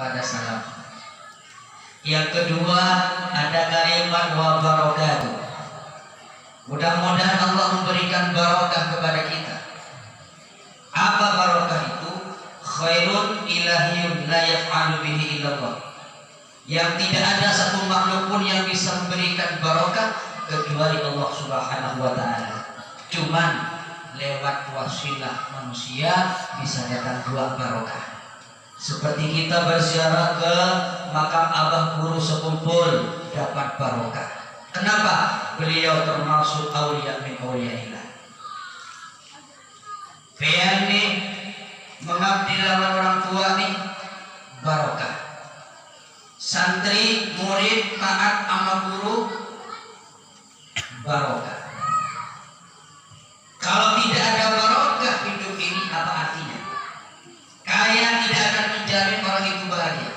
pada salam. Yang kedua ada kalimat wa barakatuh. Mudah-mudahan Allah memberikan barokah kepada kita. Apa barokah itu? Khairun ilahiyyun la yaf'alu bihi illallah. Yang tidak ada satu makhluk pun yang bisa memberikan barokah kecuali Allah Subhanahu wa taala. Cuman lewat wasilah manusia bisa datang dua barokah. Seperti kita berziarah ke makam abah guru sekumpul dapat barokah. Kenapa? Beliau termasuk aulia min auliaillah. Ini mengabdi lawan orang tua nih barokah. Santri, murid, taat sama guru barokah. Kalau tidak ada barokah hidup ini apa artinya? Kaya tidak akan menjamin orang itu bahagia.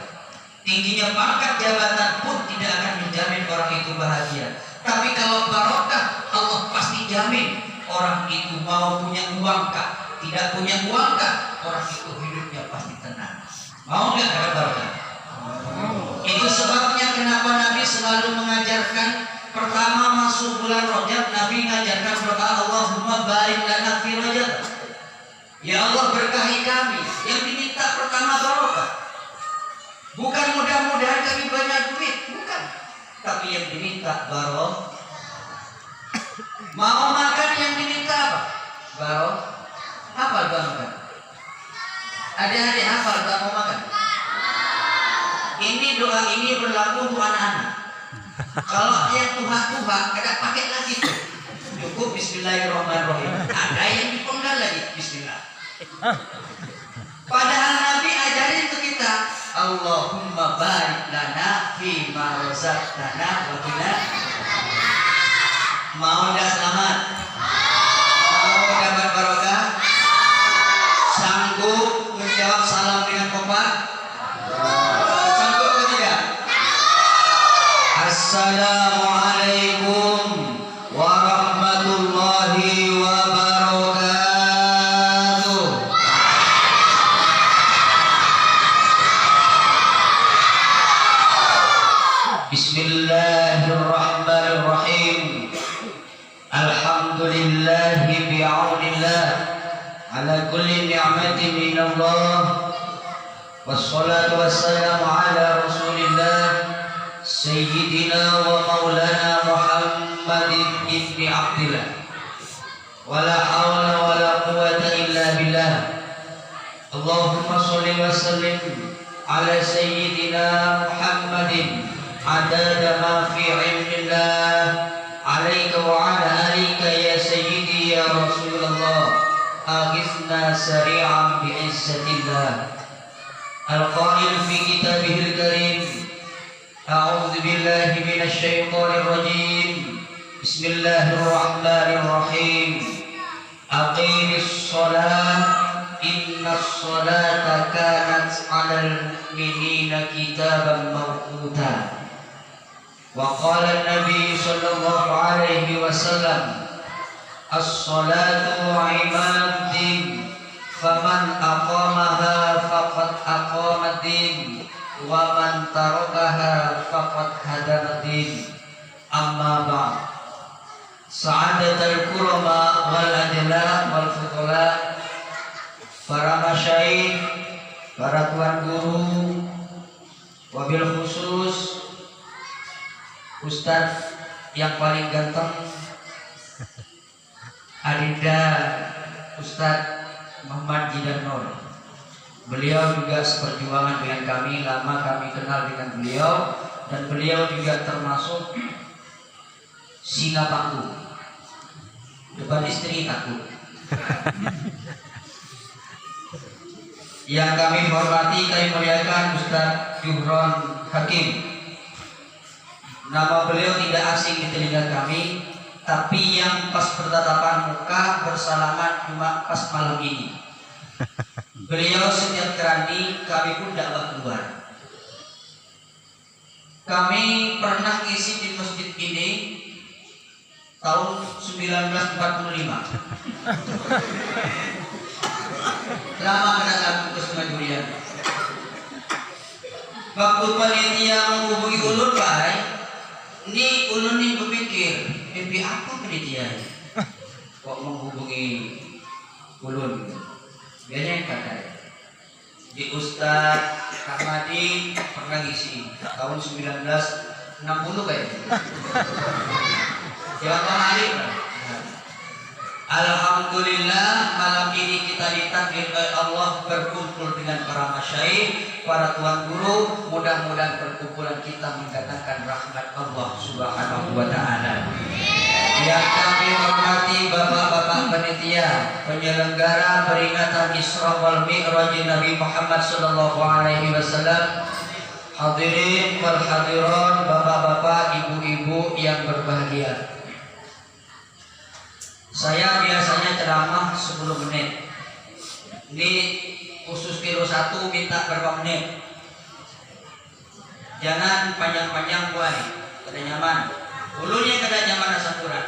Tingginya pangkat jabatan pun tidak akan menjamin orang itu bahagia. Tapi kalau barokah, Allah pasti jamin orang itu mau punya uang kah, tidak punya uang kah, orang itu hidupnya pasti tenang. Mau nggak ada barokah? Itu sebabnya kenapa Nabi selalu mengajarkan pertama masuk bulan Rajab, Nabi mengajarkan berdoa Allahumma barik lana fi Rajab. Ya Allah berkahi kami. Yang diminta pertama barokah. Bukan mudah-mudahan kami banyak duit, bukan. Tapi yang diminta barokah. Mau makan yang diminta apa? Barokah. Hafal makan. Adik-adik hafal mau makan. Ini doa ini berlaku untuk anak-anak. Kalau yang tuha-tuha, kadang pakai lagi tuh. Cukup Bismillahirrahmanirrahim. Ada yang dipenggal lagi Bismillah. Padahal Nabi ajarin ke kita, Allahumma barik lana fi ma razaqtana wa qina. Mau dah selamat? Mau dapat barokah? Sanggup menjawab salam dengan kompak? Sanggup atau tidak? Assalamualaikum warahmatullahi wabarakatuh. Bismillahirrahmanirrahim. Alhamdulillahi bi'aunillah ala kulli ni'matin minallah. Wassalatu wassalamu ala rasulillah Sayyidina wa maulana Muhammadin ibni Abdillah. Wala hawla wala quwwata illa billah. Allahumma salli wa sallim ala Sayyidina Muhammadin adada ma fi ilmillah. Alaika wa ala alika ya Sayyidi ya Rasulullah. Aghithna sari'an bi'izzatillah. Al-Qail fi kitabihil karim. A'udzu billahi minasy syaithanir rajim. Bismillahirrahmanirrahim. Aqimis shalah innas salata kanat 'alal mu'minina kitaban mawquta. Wa qala an-nabi sallallahu alaihi wasallam as-salatu 'imaduddin faman aqamaha faqad aqamaddin wa man tarakaha faqad hadamaddin. Amma ba'd. Sa'adatul kurama wal adla wal fudala, para masyayikh, para tuan guru, wabil khusus Ustadz yang paling ganteng Adinda Ustadz Muhammad Jidan Nur. Beliau juga seperjuangan dengan kami, lama kami kenal dengan beliau, dan beliau juga termasuk singa pangku. Depan istri takut. Yang kami hormati, kami muliakan Ustadz Juhron Hakim. Nama beliau tidak asing di telinga kami, tapi yang pas bertatapan muka bersalaman cuma pas malam ini. Beliau setiap kerani kami pun dakwah keluar. Kami pernah ngisi di masjid ini tahun 1945. Lama ada lagu Kusma Durian. Waktu panitia menghubungi ulun baik, ini ulun nih berpikir, mimpi apa panitia? Kok menghubungi ulun? Biasanya kata di Ustadz Rahmadi pernah ngisi tahun 1960 kayaknya. Siapa hari? Alhamdulillah malam ini kita ditakdir oleh Allah berkumpul dengan para masyayikh, para tuan guru. Mudah-mudahan perkumpulan kita mendatangkan rahmat Allah Subhanahu wa taala. Yang kami hormati bapak-bapak panitia, penyelenggara peringatan Isra wal Mi'raj Nabi Muhammad sallallahu alaihi wasallam, hadirin wal hadirat, bapak-bapak, ibu-ibu yang berbahagia. Saya biasanya ceramah 10 menit. Ini khusus kilo 1 minta berapa menit. Jangan panjang-panjang buat kada nyaman. Ulunnya kada nyaman asapuran.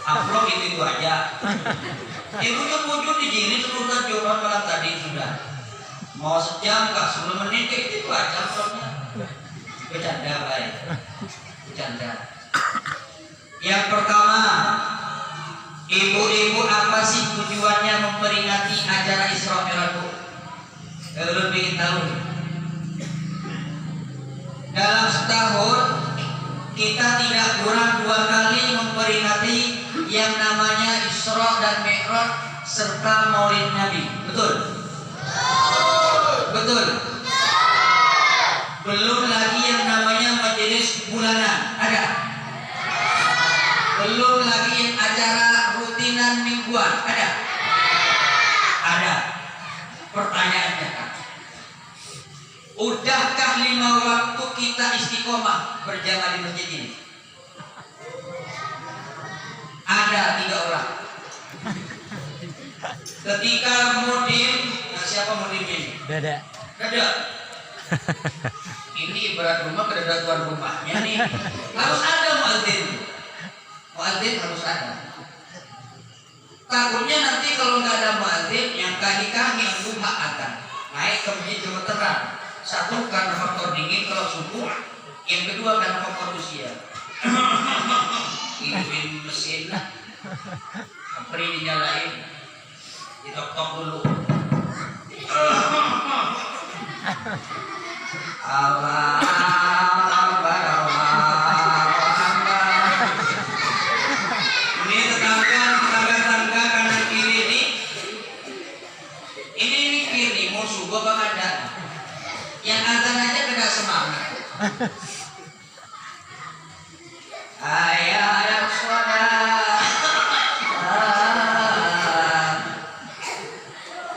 Upload itu aja. Ibunya wujud di sini sebentar jodoh malam tadi sudah. Mau sejam kah 10 menit itu aja uploadnya. Bercanda baik. Bercanda. Yang pertama, ibu-ibu, apa sih tujuannya memperingati acara Isra Mi'raj? Kalau ingin tahu, dalam setahun kita tidak kurang 2 kali memperingati yang namanya Isra dan Mi'raj serta Maulid Nabi. Betul? Betul? Belum lagi yang namanya majelis bulanan. Ada? Belum lagi acara rutinan mingguan. Ada? Ada. Pertanyaannya kan, udahkah 5 waktu kita istiqomah berjamaah di masjid ini? Ada 3 orang. Ketika mudim, nah siapa mudimnya ini? Dada. Dada. Ini ibarat rumah kedada tuan rumahnya nih. Harus ada muadzin. Muadzin harus ada. Takutnya nanti kalau nggak ada muadzin, yang kahikah yang duha akan naik ke masjid Jawa Terang. Satu karena faktor dingin kalau subuh, yang kedua karena faktor usia. Hidupin mesin, apri dinyalain, ditok-tok dulu. Allah. Yang azan aja kena semangat. Ayah sholat.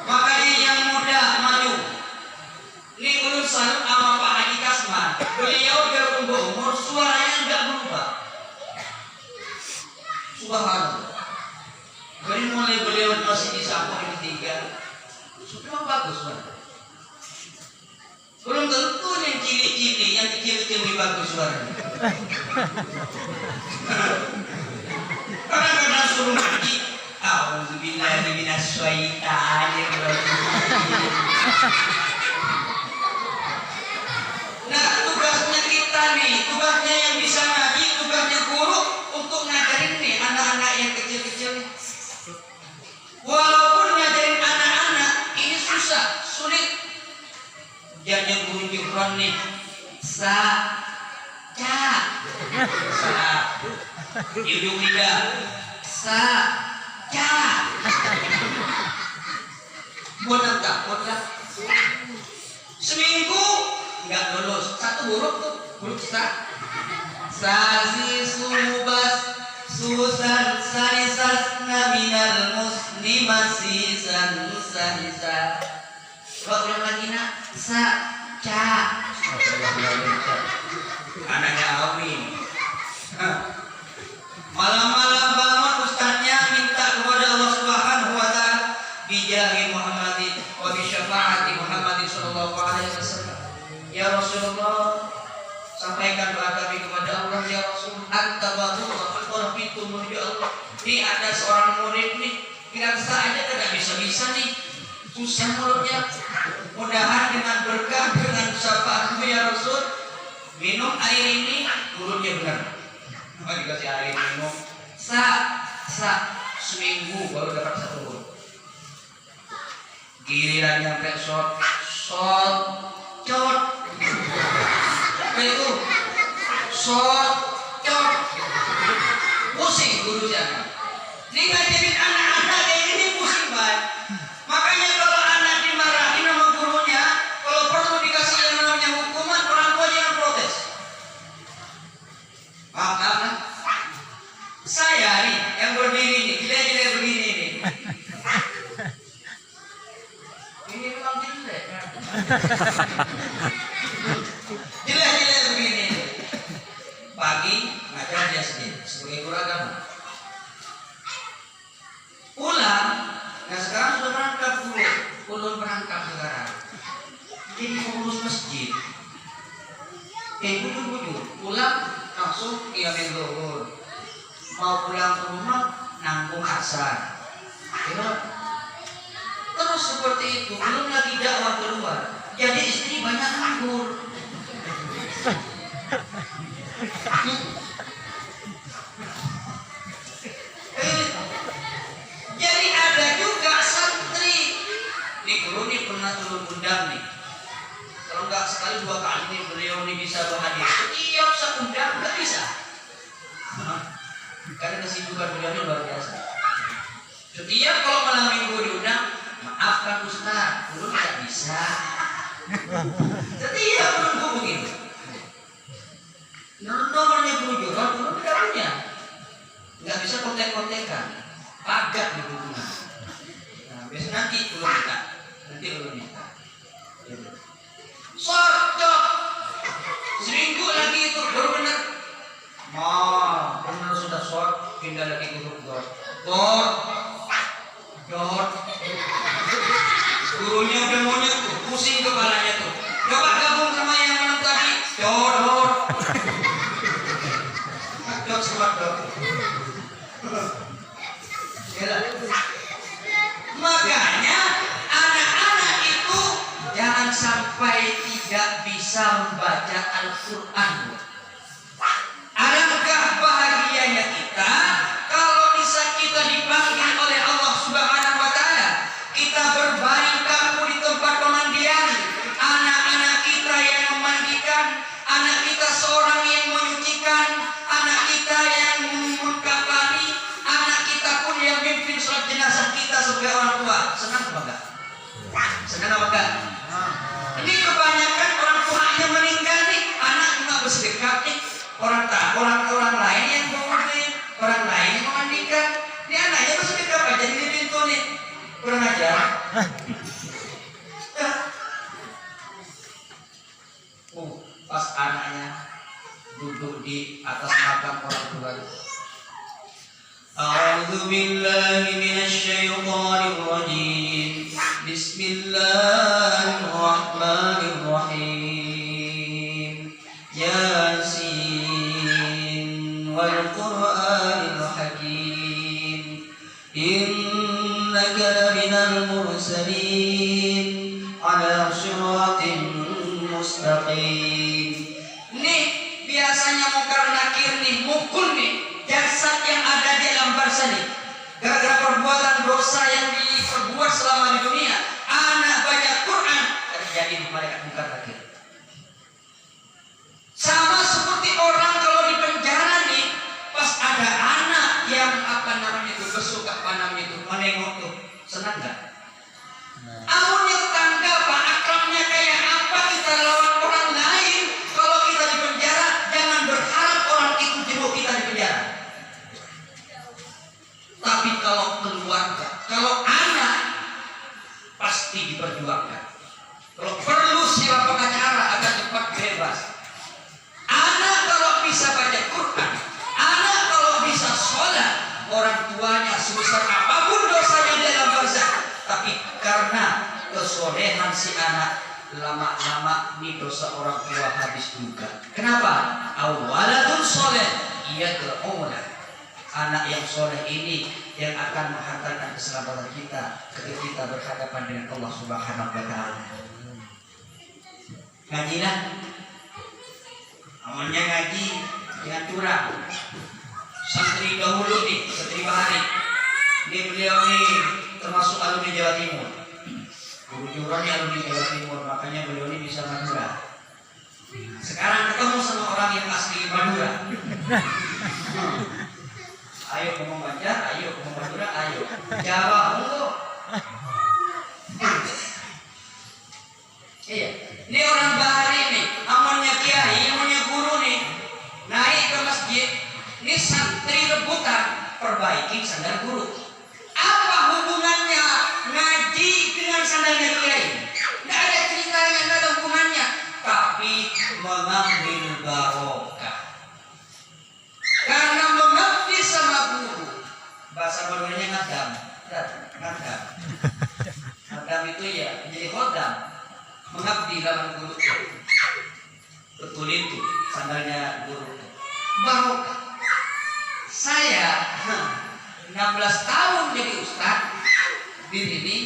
Makanya yang muda maju. Ini ulun salut sama Pak Haji Kasman. Beliau biarpun berumur, suaranya enggak berubah. Subhanallah. Dari mulai beliau masih di sampul yang ketiga, sudah bagus banget. Belum tentu yang cili-cili, yang kecil-kecil lebih bagus suaranya. Kadang-kadang suruh ngaji, a'udzubillahi minasyaitonir rajim. Nah, tugasnya kita nih, tugasnya yang bisa ngaji, tugasnya guru untuk ngajarin nih anak-anak yang kecil-kecil. Walaupun ngajarin anak-anak ini susah, sulit. Jangan guru Jufron nih, sa, ujung lidah, sa, botak. Seminggu nggak lulus, 1 huruf tuh, huruf sa, sasi subas, susan sarisas naminal muslimasi san sarisa. Kalau lagi nak anaknya Amin. Malam-malam bangun ustaznya minta kepada Allah Subhanahu wa taala bijahi Muhammadin wa bi syafaati Muhammadin sallallahu alaihi wasallam. Ya Rasulullah, sampaikan doa kami kepada Allah. Ya Rasul, anta baru'ul fitum ya Allah. Ini ada seorang murid nih, kira saja tidak bisa nih, susah mulutnya. Mudahan dengan berkah, dengan minum air ini turunnya benar. Maka dikasih air minum, seminggu baru dapat 1 turun. Giliran nyampe shot, cot. Apa itu? Shot, cot. Pusing guru jangan. Ini ngajarin anak-anak kayak gini pusing banget. Makanya kalau anak dimarahin sama gurunya, kalau perlu dikasih yang namanya hukuman, orang tua jangan protes. Paham? Saya nih yang berdiri nih, gila-gila begini nih. Ini memang jelek. Gila-gila begini nih. Pagi ngajar dia sendiri sebagai guru agama. Pulang, nah sekarang sudah berangkat ulun berangkat sekarang. Jadi pengurus masjid. Bujur-bujur, pulang langsung qiyamul zuhur. Mau pulang ke rumah nanggung asar. Terus seperti itu, belum lagi dakwah keluar. Jadi istri banyak nganggur. Jadi ada juga santri. Nih guru nih pernah turun undang nih. Kalau nggak sekali 2 kali nih beliau nih bisa berhadir. Setiap saya undang nggak bisa. Karena kesibukan beliau ini luar biasa. Setiap kalau malam minggu diundang, maafkan Ustaz, belum tidak bisa. Setiap menunggu begitu. Nomornya bujur, kalau belum tidak punya, nggak bisa kontek-kontekan, pagat di bukunya. Nah, besok nanti belum minta. Socok, seminggu lagi itu baru benar. Benar sudah short, pindah lagi ke grup dot. Gurunya udah maunya tuh, pusing kepalanya tuh. Coba gabung sama yang mana tadi, dot. Dot semua dot. Makanya anak-anak itu jangan sampai tidak bisa membaca Al-Quran. Alangkah bahagianya kita kalau bisa kita dipanggil oleh Allah Subhanahu wa Ta'ala, kita berbaring kaku di tempat pemandian, anak-anak kita yang memandikan, anak kita seorang yang menyucikan, anak kita yang mengkafani, anak kita pun yang memimpin sholat jenazah kita sebagai orang tua. Senang apa enggak? Senang apa enggak? Ini kebanyakan orang tua yang meninggal nih, anak cuma bersedekah nih. Orang lain yang mengurus, orang lain yang memandikan. Ini anaknya bersedekah apa? Jadi di pintu nih, kurang ajar. Pas anaknya duduk di atas makam orang tua. A'udzu billahi minasyaitonir rajim. Bismillahirrahmanirrahim. Yasin wal Qur'anil Hakim. Innaka laminal mursalin ala siratin mustaqim. Nih biasanya mungkar nakir nih, mukul nih jasad yang ada di alam barzah nih. Gara-gara perbuatan dosa yang diperbuat selama di dunia, anak baca Quran terjadi malaikat mungkar nakir. Sama seperti orang kalau di penjara nih, pas ada anak yang besuk menengok tuh, senang nggak? Amunnya tetangga pak akrabnya kayak apa kita lawan orang lain. Kalau kita di penjara, jangan berharap orang itu jemput kita di penjara. Tapi kalau keluarga, kalau anak, pasti diperjuangkan. Kalau perlu siapa pengacara agar cepat bebas. Anak kalau bisa baca Quran, anak kalau bisa sholat, orang tuanya sebesar apapun dosanya di dalam barzah, tapi karena kesolehan si anak, lama-lama ini dosa orang tua habis juga. Kenapa? Awaladun soleh, ia terumulah. Anak yang soleh ini yang akan menghantarkan keselamatan kita ketika kita berhadapan dengan Allah Subhanahu wa Ta'ala. Ngajilah amalnya ngaji dengan curang. Santri dahulu nih, santri Bahari. Dia beliau nih termasuk alumni Jawa Timur. Guru jurusannya alumni Jawa Timur, makanya beliau ini bisa Madura. Sekarang ketemu sama orang yang asli Madura. Ayo ngomong Banjar, ayo ngomong Madura, ayo Jawa enggak. Iya, ini orang Bahari nih, amalnya kiai, amalnya guru nih, naik ke masjid, ini santri rebutan perbaiki sandal guru. Apa hubungannya ngaji dengan sandalnya kiai? Nggak ada ceritanya, nggak ada hubungannya. Tapi mengambil barokah. Karena mengabdi sama guru. Bahasa Maduranya ngadam. Ngadam. Ngadam itu ya menjadi khodam. Mengabdi dalam guru. Betul itu sandalnya guru. Barokah. Saya 16 tahun jadi ustaz di sini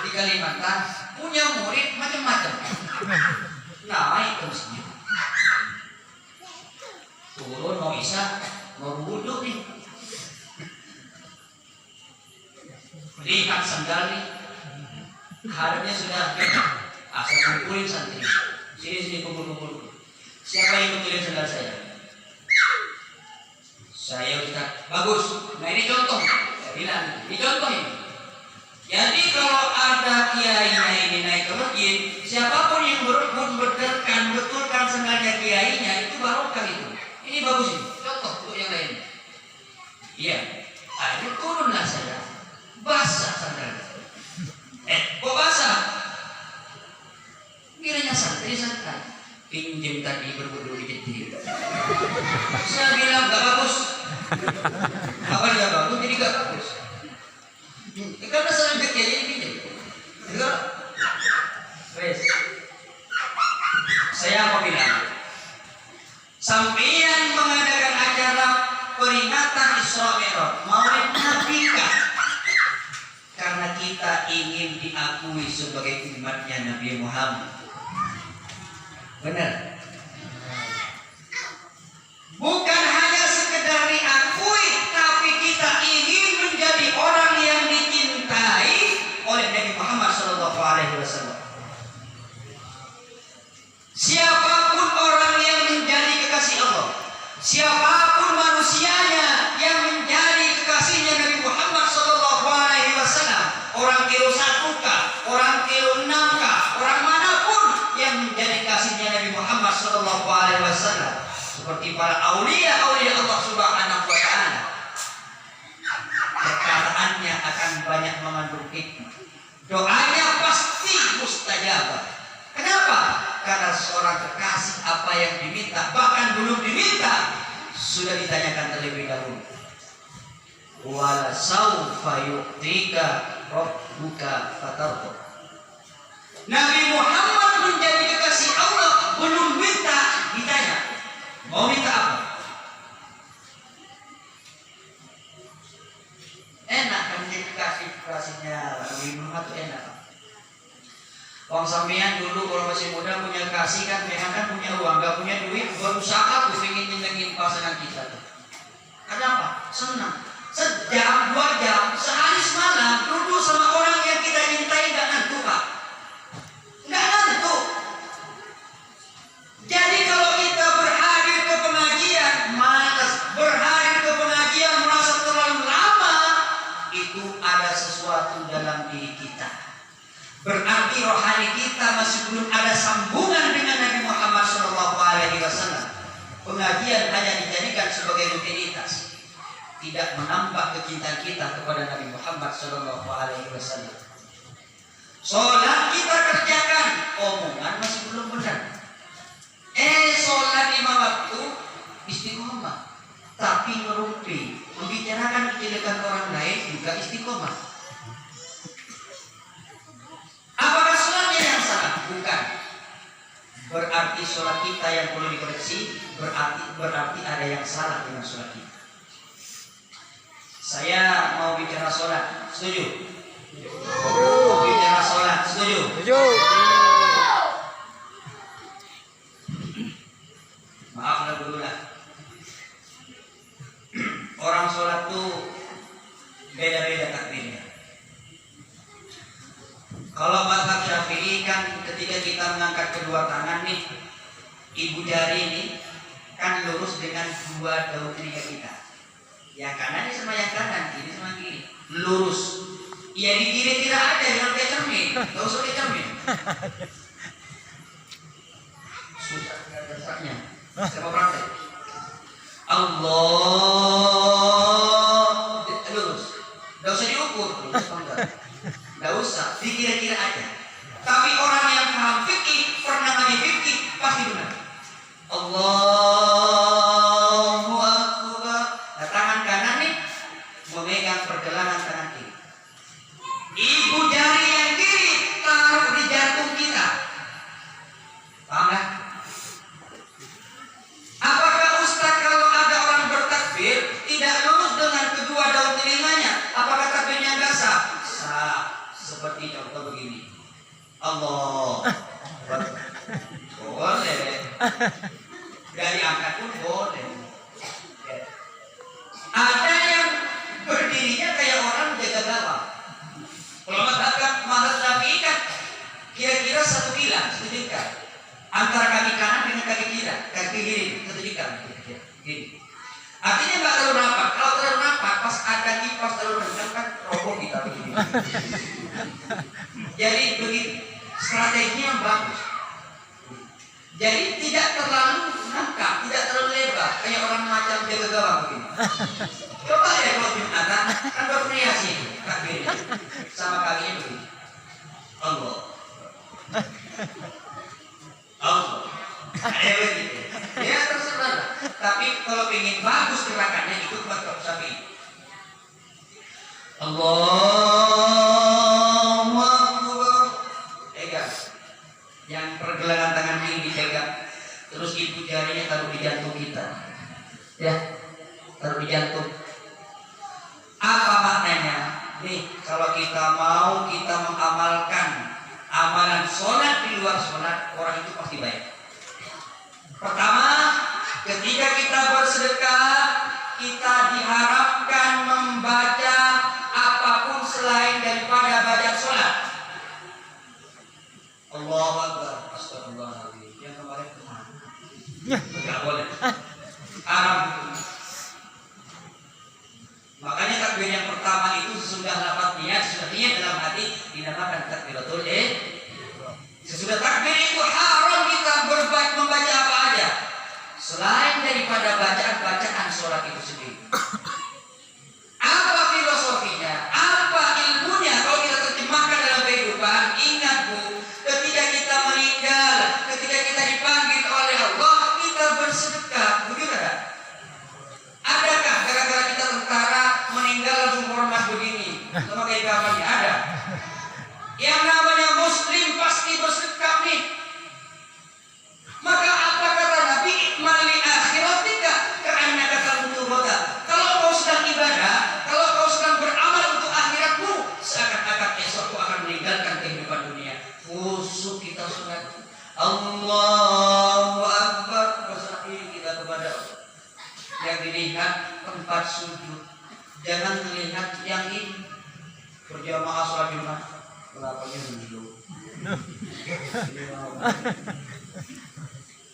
di Kalimantan, punya murid macam-macam. Naik ke masjid, turun mau isya, mau wudhu nih, lihat sandal nih, hadapnya sudah beda. Asal kumpulin santri, sini kumpul. Siapa yang kumpulin sandal saya? Saya Ustaz, bagus. Nah ini contoh, saya bilang, ini contoh ini. Jadi kalau ada kiainya ini naik ke masjid, siapapun yang betulkan sandalnya kiainya itu barokah itu. Ini bagus ini, contoh untuk yang lain. Iya, akhirnya turunlah saya, basah sandalnya. Kok basah? Kiranya santri santai. Pinjam tadi berwudu di jetir. Saya bilang gak bagus. Apa dia bagus? Jadi gak bagus. Karena sering kecil jadi pinjam. Enggak. Wes. Saya mau bilang, sampeyan mengadakan acara peringatan Isra Mi'raj Maulid Nabi kah? Karena kita ingin diakui sebagai umatnya Nabi Muhammad. Benar. Bukan hanya sekedar diakui, tapi kita ingin menjadi orang yang dicintai oleh Nabi Muhammad SAW. Siapapun orang yang menjadi kekasih Allah, siapapun manusianya yang menjadi kekasihnya Nabi Muhammad SAW, orang kilo 1 kah, orang kilo 6 kah, orang manapun yang menjadi kasihnya Nabi Muhammad SAW, seperti para aulia Allah Subhanahu wa Ta'ala, perkataannya akan banyak mengandung hikmah, doanya pasti mustajabah. Kenapa? Karena seorang kekasih apa yang diminta, bahkan belum diminta, sudah ditanyakan terlebih dahulu. Wala saufa yu'tika rabbuka fatarda. Nabi Muhammad menjadi kekasih Allah, belum minta, ditanya mau minta apa? Enak kan menjadi kekasihnya Nabi Muhammad itu enak. Orang sampean dulu kalau masih muda punya kasih kan, kan punya uang, gak punya duit, berusaha tuh ingin nyenengin pasangan kita tuh. Kenapa? Senang. Sejam, 2 jam, sehari semalam duduk sama orang yang kita cintai gak ngantuk Pak. Gak ngantuk. Jadi kalau kita berhadir ke pengajian, malas. Berhadir ke pengajian merasa terlalu lama, itu ada sesuatu dalam diri kita. Berarti rohani kita masih belum ada sambungan dengan Nabi Muhammad SAW. Pengajian hanya dijadikan sebagai rutinitas, tidak menambah kecintaan kita kepada Nabi Muhammad SAW. Sholat kita kerjakan, omongan masih belum benar. Sholat 5 waktu istiqomah, tapi ngerumpi, membicarakan kejelekan orang lain juga istiqomah. Apakah sholatnya yang salah? Bukan. Berarti sholat kita yang perlu dikoreksi. Berarti ada yang salah dengan sholat kita. Saya mau bicara sholat, setuju? Mau bicara sholat, setuju? Setuju. kita mengangkat kedua tangan nih, ibu jari ini kan lurus dengan dua daun telinga kita. Yang kanan ini sama yang kanan, ini sama kiri, lurus. Ya di kiri tidak ada, jangan kayak cermin, nggak usah kayak cermin. Susah dasarnya. Saya mau praktek. Allah lurus, nggak usah diukur, nggak usah, dikira-kira aja. Tapi orang yang paham fikih, pernah ngaji fikih, pasti benar. Allahu Akbar. Nah, tangan kanan nih memegang pergelangan tangan kiri. Ibu jari yang kiri taruh di jantung kita. Paham nggak? Apakah Ustaz kalau ada orang bertakbir tidak lurus dengan kedua daun telinganya, apakah takbirnya nggak sah? Sah. Seperti contoh begini. Allah. Boleh. Dari angkat pun boleh. Ada yang berdirinya kayak orang jaga gawang. Kalau mazhab Syafi'i kan kira-kira 1 kilan, 1 jengkal antara kaki kanan dengan kaki kiri 1 jengkal. Gini. Artinya nggak terlalu rapat. Kalau terlalu rapat, pas ada kipas terlalu kencang kan roboh kita begini. Jadi begitu strateginya bagus. Jadi tidak terlalu nangkap, tidak terlalu lebar kayak orang macam jaga gawang begini. Coba ya kalau Jumatan kan bervariasi kakinya sama kakinya begini. Allah. Ada begitu. Ya terserah. Tapi kalau ingin bagus gerakannya ikut mazhab Syafi'i. Allahu Akbar. Pegang. Yang pergelangan tangan kiri dipegang. Terus ibu jarinya taruh di jantung kita. Ya, taruh di jantung. Apa maknanya? Nih, kalau kita mau kita mengamalkan amalan sholat di luar sholat, orang itu pasti baik. Pertama, ketika kita bersedekah, kita diharapkan membaca apapun selain daripada bacaan sholat. Allahu Akbar, astagfirullahaladzim. Yang kemarin kemana? Enggak boleh. Haram. Makanya takbir yang pertama itu sesudah lafaz niat, sesudah niat dalam hati dinamakan takbiratul ihram. Sesudah takbir itu haram kita membaca apa aja selain daripada bacaan-bacaan sholat itu sendiri. Apa filosofinya? Apa ilmunya? Kalau kita terjemahkan dalam kehidupan, ingat Bu, ketika kita meninggal, ketika kita dipanggil oleh Allah, kita bersedekah. Begitu ada? Adakah gara-gara kita tentara meninggal langsung hormat begini? Sama kayak kabarnya ada. Yang namanya Muslim pasti bersedekah nih. Maka apa kata Nabi? Ikmali akhiratika ka'annaka tamutu ghada. Kalau kau sedang ibadah, kalau kau sedang beramal untuk akhiratmu, seakan-akan esok kau akan meninggalkan kehidupan dunia. Khusyuk kita sholat. Allahu Akbar. Berserah kita kepada Allah. Yang dilihat tempat sujud, jangan melihat yang ini. Berjamaah sholat Jumat, kelapanya dulu.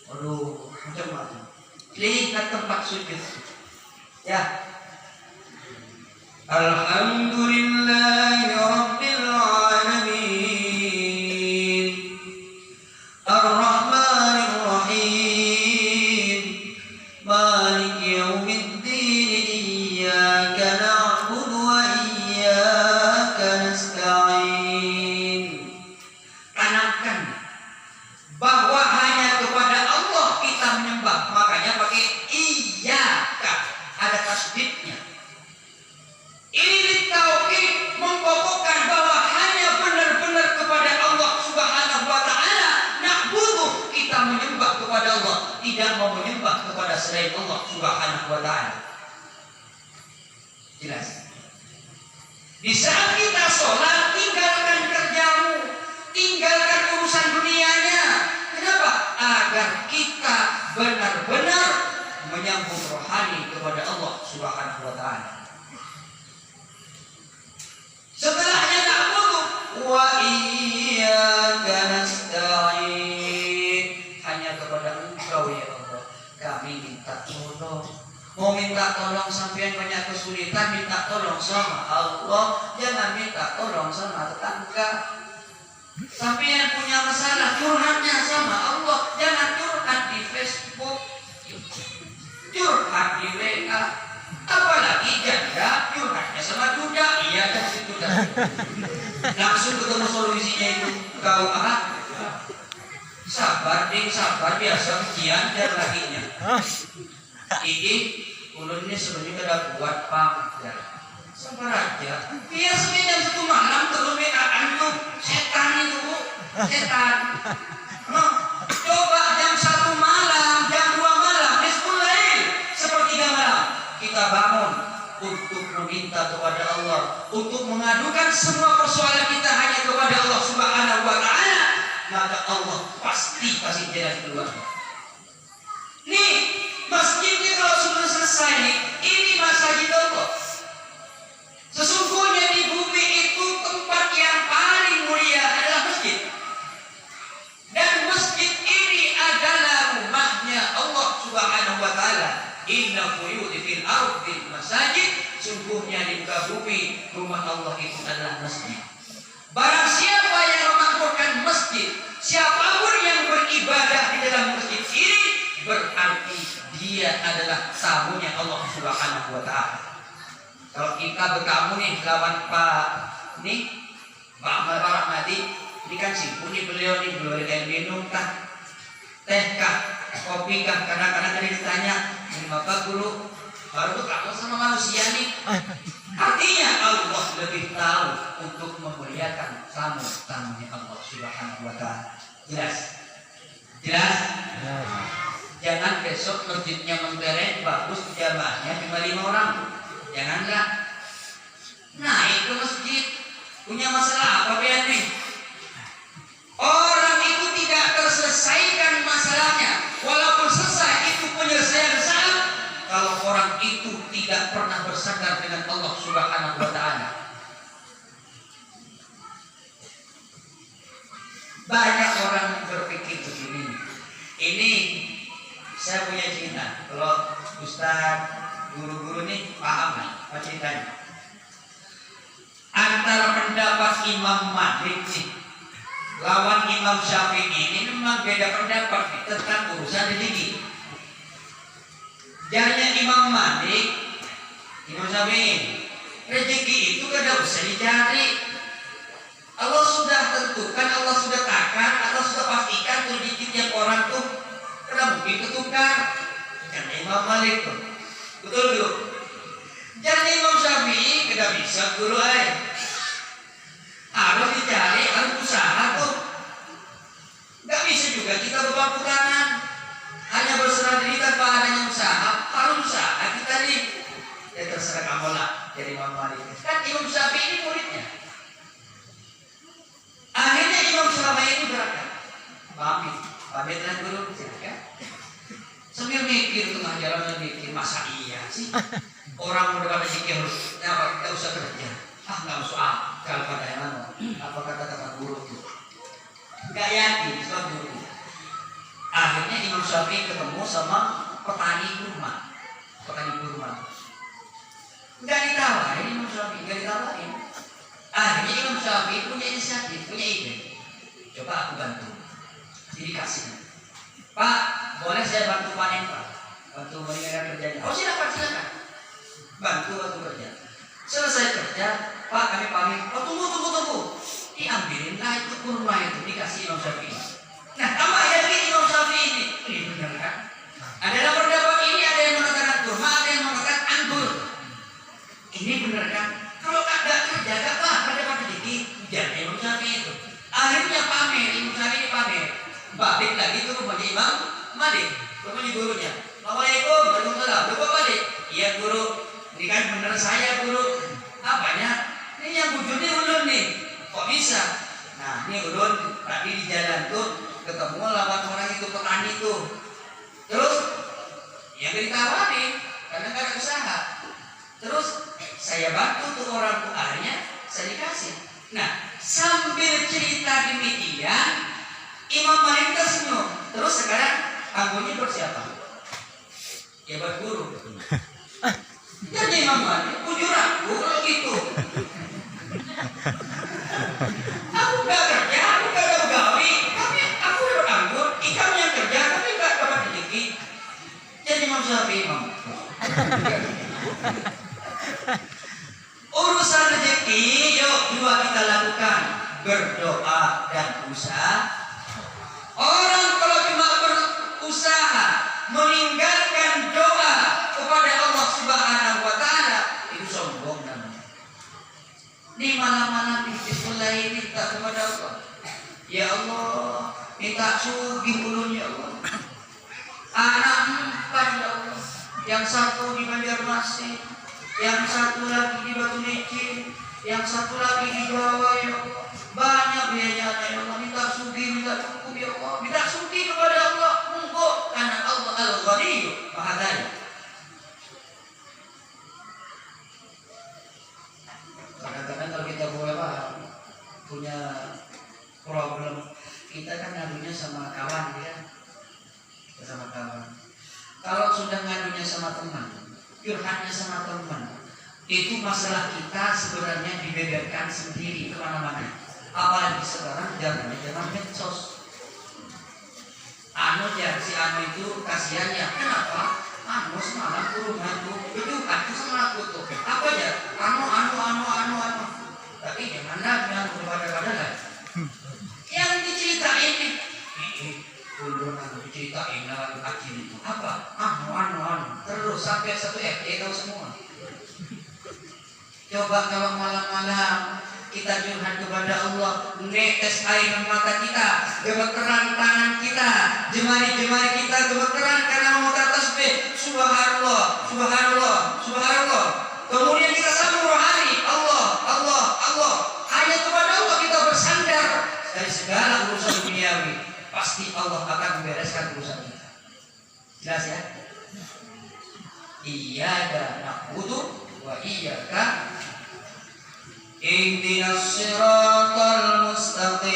Aduh, macam-macam. Lihat tempat sujud. Ya. Alhamdulillahi Rabbil Alamin. Ar-Rahmanir Rahim. Malik Yawmiddin. Iyyaka na'budu wa iyyaka nasta'in. Tanamkan bahwa hanya kepada Allah kita menyembah. Makanya pakai iyyaka, ada tasdidnya. Ini ditauhid, mengkokohkan bahwa hanya benar-benar kepada Allah Subhanahu wa taala na'budu, kita menyembah kepada Allah, tidak mau menyembah kepada selain Allah Subhanahu wa taala. Jelas. Di saat kita sholat, tinggalkan kerjamu, tinggalkan urusan dunianya. Kenapa? Agar kita benar-benar menyambung rohani kepada Allah Subhanahu wa taala. Setelahnya na'budu wa iyyaka nasta'in. minta tolong sampean banyak kesulitan, minta tolong sama Allah, jangan minta tolong sama tetangga. Sampean punya masalah, curhatnya sama Allah, jangan curhat di Facebook, curhat di WA. Apalagi janda curhatnya sama duda, iya kan situ dah. Langsung ketemu solusinya itu. Kau sabar ding, sabar, biasa ujian dan laginya. Ini ulunnya sebenarnya udah buat pamjat. Sabar aja. Biar sebenarnya satu malam terus WA-an tuh setan itu, setan. Coba jam 1 malam, jam 2 malam, nisful lail, sepertiga malam kita bangun untuk meminta kepada Allah, untuk mengadukan semua persoalan kita hanya kepada Allah Subhanahu wa taala, maka Allah pasti kasih jalan keluar. Nih, masjidnya kalau sudah selesai nih, ini masjid Allah. Sesungguhnya di bumi itu tempat yang paling mulia adalah masjid. Dan masjid ini adalah rumahnya Allah Subhanahu wa taala. Inna buyuti fil ardi masajid, sungguhnya di muka bumi rumah Allah itu adalah masjid. Barang siapa yang memakmurkan masjid, siapapun yang beribadah di dalam masjid ini, berarti dia adalah tamunya Allah Subhanahu wa taala. Kalau kita bertamu nih lawan Pak Ahmad Rahmati, ini kan simpuni beliau nih, beliau ada minum kah, teh kah, kopi kah, kadang-kadang ditanya terima kasih dulu, baru tuh kamu sama manusia nih. Artinya Allah lebih tahu untuk memuliakan tamu-tamunya Allah Subhanahu wa taala. Jelas? Jelas? Jangan besok masjidnya mentereng, bagus jamaahnya cuma 5 orang. Janganlah naik ke masjid, punya masalah apa ya nih? Orang itu tidak terselesaikan masalahnya, walaupun selesai itu penyelesaian saat, kalau orang itu tidak pernah bersandar dengan Allah Subhanahu wa taala. Banyak orang yang berpikir begini. Ini saya punya cerita. Kalau Ustaz, guru-guru nih paham nggak ceritanya? Antara pendapat Imam Malik nih lawan Imam Syafi'i ini memang beda pendapat nih tentang urusan rezeki. Jarnya Imam Malik, Imam Syafi'i, rezeki itu kada usah dicari. Allah sudah tentukan, Allah sudah takkan, Allah sudah pastikan rezeki tiap orang tuh kada mungkin ketukar. Jarnya Imam Malik tuh, betul dulu. Jarnya Imam Syafi'i kada bisa guru harus dicari, harus usaha tuh. Gak bisa juga kita berpangku tangan hanya berserah diri tanpa adanya usaha. Harus usaha kita nih. Ya terserah kamu lah dari Imam Malik. Kan Imam Syafi'i ini muridnya. Akhirnya Imam Syafi'i ini berangkat. Pamit dengan guru, silakan. Sambil mikir tengah jalan, mikir masa iya sih orang udah pada zikir harus nggak usah kerja. Nggak usah kalau pada yang mana? Apa kata guru itu? Nggak yakin sama guru. Akhirnya Imam Syafi'i ketemu sama petani kurma. Nggak ditawarin Imam Syafi'i, nggak ditawarin. Akhirnya Imam Syafi'i punya inisiatif, punya ide. Coba aku bantu. Jadi kasih. Pak, boleh saya bantu panen Pak? Bantu meringankan kerjanya. Oh silakan. Bantu kerja. Selesai kerja, Pak kami pamit. Oh tunggu. Diambilinlah itu kurma itu, dikasih Imam Syafi'i. Nah tambah yakin Imam Syafi'i ini benar kan? Ada yang pendapat ini, ada yang mengatakan kurma, ada yang mengatakan anggur. Ini benar kan? Kalau agak kerja, gak apa-apa dapat rezeki. Jadi Imam Syafi'i itu. Akhirnya pamer, Imam Syafi'i pamer. Balik lagi ke rumahnya Imam Malik, rumahnya gurunya. Assalamualaikum, waalaikumsalam. Bapak balik. Iya guru, ini kan benar saya guru. Apanya? Ini yang bujurnya ulun nih. Kok bisa? Nah ini ulun tadi di jalan tuh ketemu lawan orang itu petani tuh. Terus yang ditawarin karena gak ada usaha. Terus saya bantu tuh orang tuh, akhirnya saya dikasih. Nah sambil cerita demikian Imam Malik tersenyum. Terus sekarang tanggungnya buat siapa? Ya buat guru. Jadi Imam Malik, bujur aku kalau gitu. Aku nggak kerja, aku nggak ada pegawai, tapi aku dapat anggur. Kamu yang kerja, tapi nggak dapat rezeki. Jadi Imam Syafi'i, Imam. Urusan rezeki, yuk dua kita lakukan, berdoa dan usaha. Orang kalau cuma berusaha meninggalkan doa kepada Allah Subhanahu wa Ta'ala, itu sombong namanya. Di malam-malam mulai minta kepada Allah, ya Allah, minta sugih ulun ya Allah. Anak 4 ya Allah, yang satu di Banjarmasin, yang satu lagi di Batu Licin, yang satu lagi di Jawa ya Allah. Banyak biayanya ya Allah, minta sugih, minta cukup ya Allah, minta sugih kepada Allah. Monggo, karena Allah Al-Ghani Maha Kaya. Kadang-kadang kalau kita punya problem, kita kan ngadunya sama kawan ya, sama kawan. Kalau sudah ngadunya sama teman, curhatnya sama teman, itu masalah kita sebenarnya dibeberkan sendiri kemana-mana. Apalagi sekarang zaman medsos. Si Anu itu kasihan ya. Kenapa? Anu semalam ke rumah itu aku sama aku tuh. Apa ya? Anu. Tapi gimana yang kepada lah? Yang diceritain ulun aku diceritain lawan kecil itu. Apa? Anu. Terus sampai satu FD tahu semua. Coba kalau malam-malam kita curhat kepada Allah, netes air mata kita, gemeteran tangan kita, jemari-jemari kita gemeteran karena mau tasbih. Subhanallah. Kemudian kita sambung rohani, Allah. Hanya kepada Allah kita bersandar dari segala urusan duniawi. Pasti Allah akan membereskan urusan kita. Jelas ya? Iyyaka na'budu wa iyyaka ihdinas siratal mustaqim.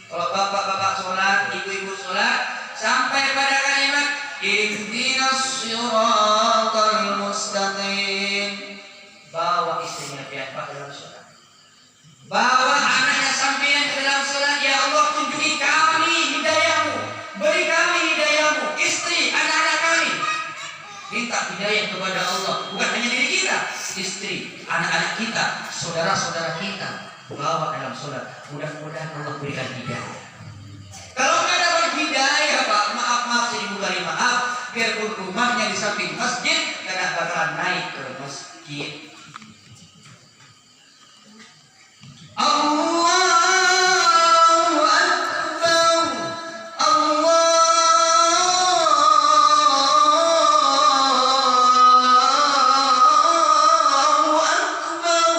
Kalau bapak-bapak sholat, ibu-ibu sholat, sampai pada kalimat ihdinas siratal mustaqim, bawa istrinya piapa dalam sholat, bawa anaknya sampean ke dalam sholat. Ya Allah, tunjuki kami hidayahmu, beri kami hidayahmu, istri, anak-anak kami. Minta hidayah kepada Allah, bukan hanya diri kita, istri, anak-anak kita, saudara-saudara kita, bawa dalam sholat. Mudah-mudahan Allah berikan hidayah. Kalau nggak dapat hidayah, Pak, maaf, jadi bukan maaf, biarpun rumahnya di samping masjid, karena bakalan naik ke masjid. Allahu Akbar, Allahu Akbar.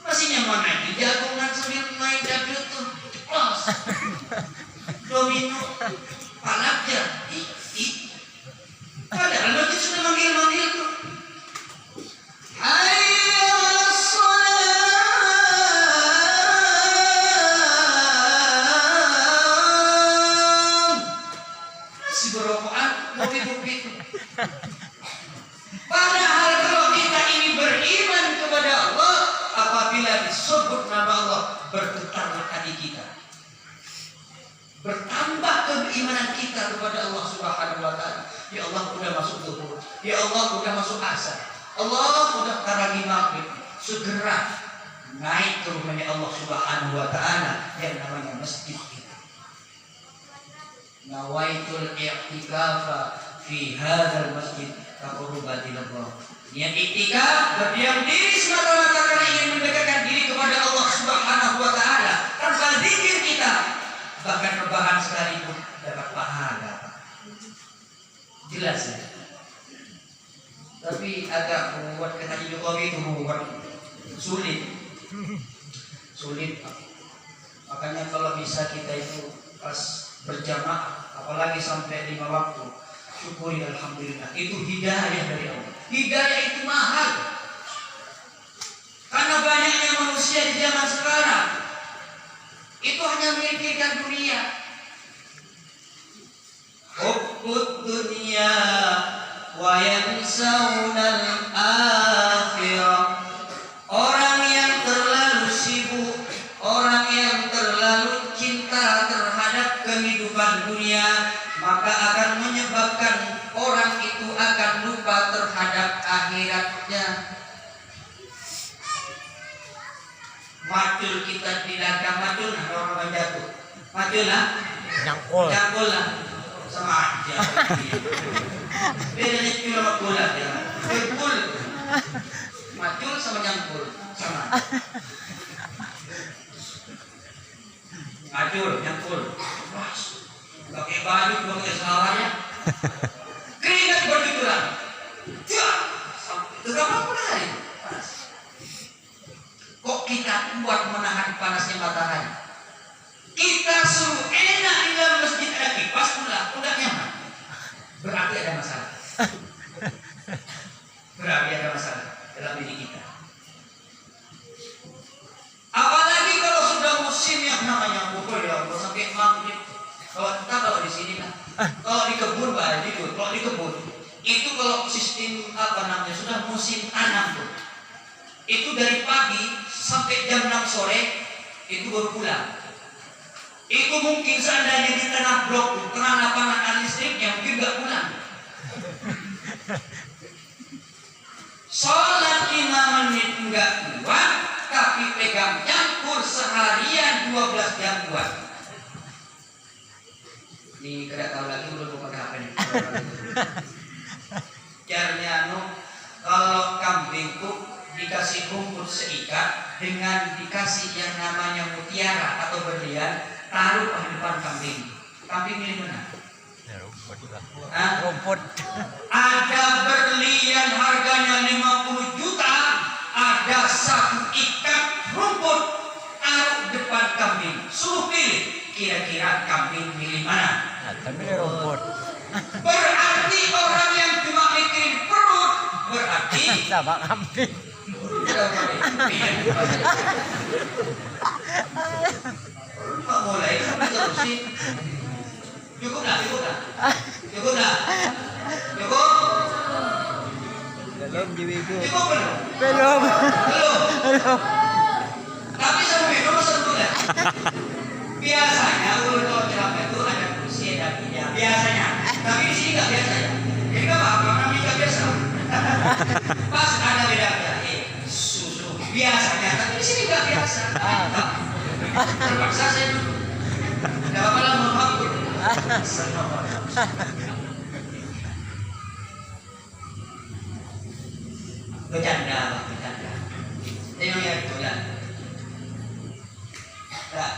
Masih nyaman naik di jagungan sambil main dangdut tuh, ceplos, domino, panaknya, padahal masjid sudah manggil tuh. Padahal kalau kita ini beriman kepada Allah, apabila disebut nama Allah, bergetarlah hati kita, bertambah keimanan kita kepada Allah Subhanahu wa Ta'ala. Ya Allah, udah masuk zuhur, ya Allah udah masuk asar, Allah udah tarawih maghrib, segera naik ke rumahnya Allah Subhanahu wa Ta'ala yang namanya masjid kita. Nawaitul i'tikafa fi hadzal masjid taqarruban ila Allah. Niat iktikaf, berdiam diri semata-mata karena ingin mendekatkan diri kepada Allah Subhanahu wa Ta'ala. Tanpa zikir kita, bahkan rebahan sekalipun dapat pahala. Jelas ya? Tapi agak membuat kata Jokowi itu membuat sulit. Makanya kalau bisa kita itu pas berjamaah, apalagi sampai 5 waktu, syukuri alhamdulillah. Itu hidayah dari Allah. Hidayah itu mahal. Karena banyaknya manusia di zaman sekarang itu hanya memikirkan dunia. Hubbud dunia wa yansawna al-akhirah. Orang yang terlalu sibuk, orang yang terlalu cinta terhadap kehidupan dunia, maka akan menyebabkan orang itu akan lupa terhadap akhiratnya. Macul kita dilangkah macul, nah orang jatuh. Macul lah, nyangkul lah, sama aja. Bedanya cuma sama bola ya. Nyangkul, macul sama nyangkul sama. Macul, nyangkul, pakai baju, pakai selawanya, keringat bercucuran. Itu berapa hari? Kok kita buat menahan panasnya matahari? Kita suruh enak di dalam masjid ada kipas, udah nyaman. Berarti ada masalah. Berarti ada masalah dalam diri kita. Apalagi kalau sudah musim yang namanya pukul ya, sampai maghrib. Kalau di sini lah, kalau di kebun Pak, kalau di kebun itu kalau sistem sudah musim tanam tuh, itu dari pagi sampai jam 6 sore itu baru pulang. Itu mungkin seandainya di tengah blok, tengah lapangan listriknya mungkin nggak pulang. Sholat 5 menit nggak kuat, tapi pegang campur seharian 12 jam kuat. Ini tidak tahu lagi udah buka HP nih. Caranya kalau kambing tuh dikasih rumput seikat dengan dikasih yang namanya mutiara atau berlian, taruh di depan kambing. Kambing ini mana? Rumput. Ada berlian harganya 50 juta, ada satu ikat rumput taruh depan kambing. Suruh pilih, kira-kira kambing milih mana? Kambing rumput. Berarti orang yang cuma mikirin perut, berarti sama kambing. Pak mulai terusin. Cukup dah. Belum jiwiku. Cukup belum. Tapi sampai sebetulnya. Biasanya kalau ceramah itu ada kursi ada meja. Biasanya. Tapi di sini nggak biasa ya. Jadi nggak apa-apa, namanya nggak biasa. Pas ada bedanya. Susu biasanya, tapi di sini nggak biasa. Terpaksa saya dulu. Nggak apa-apa lah, mohon maaf. Bercanda. Yang itu ya. Nah,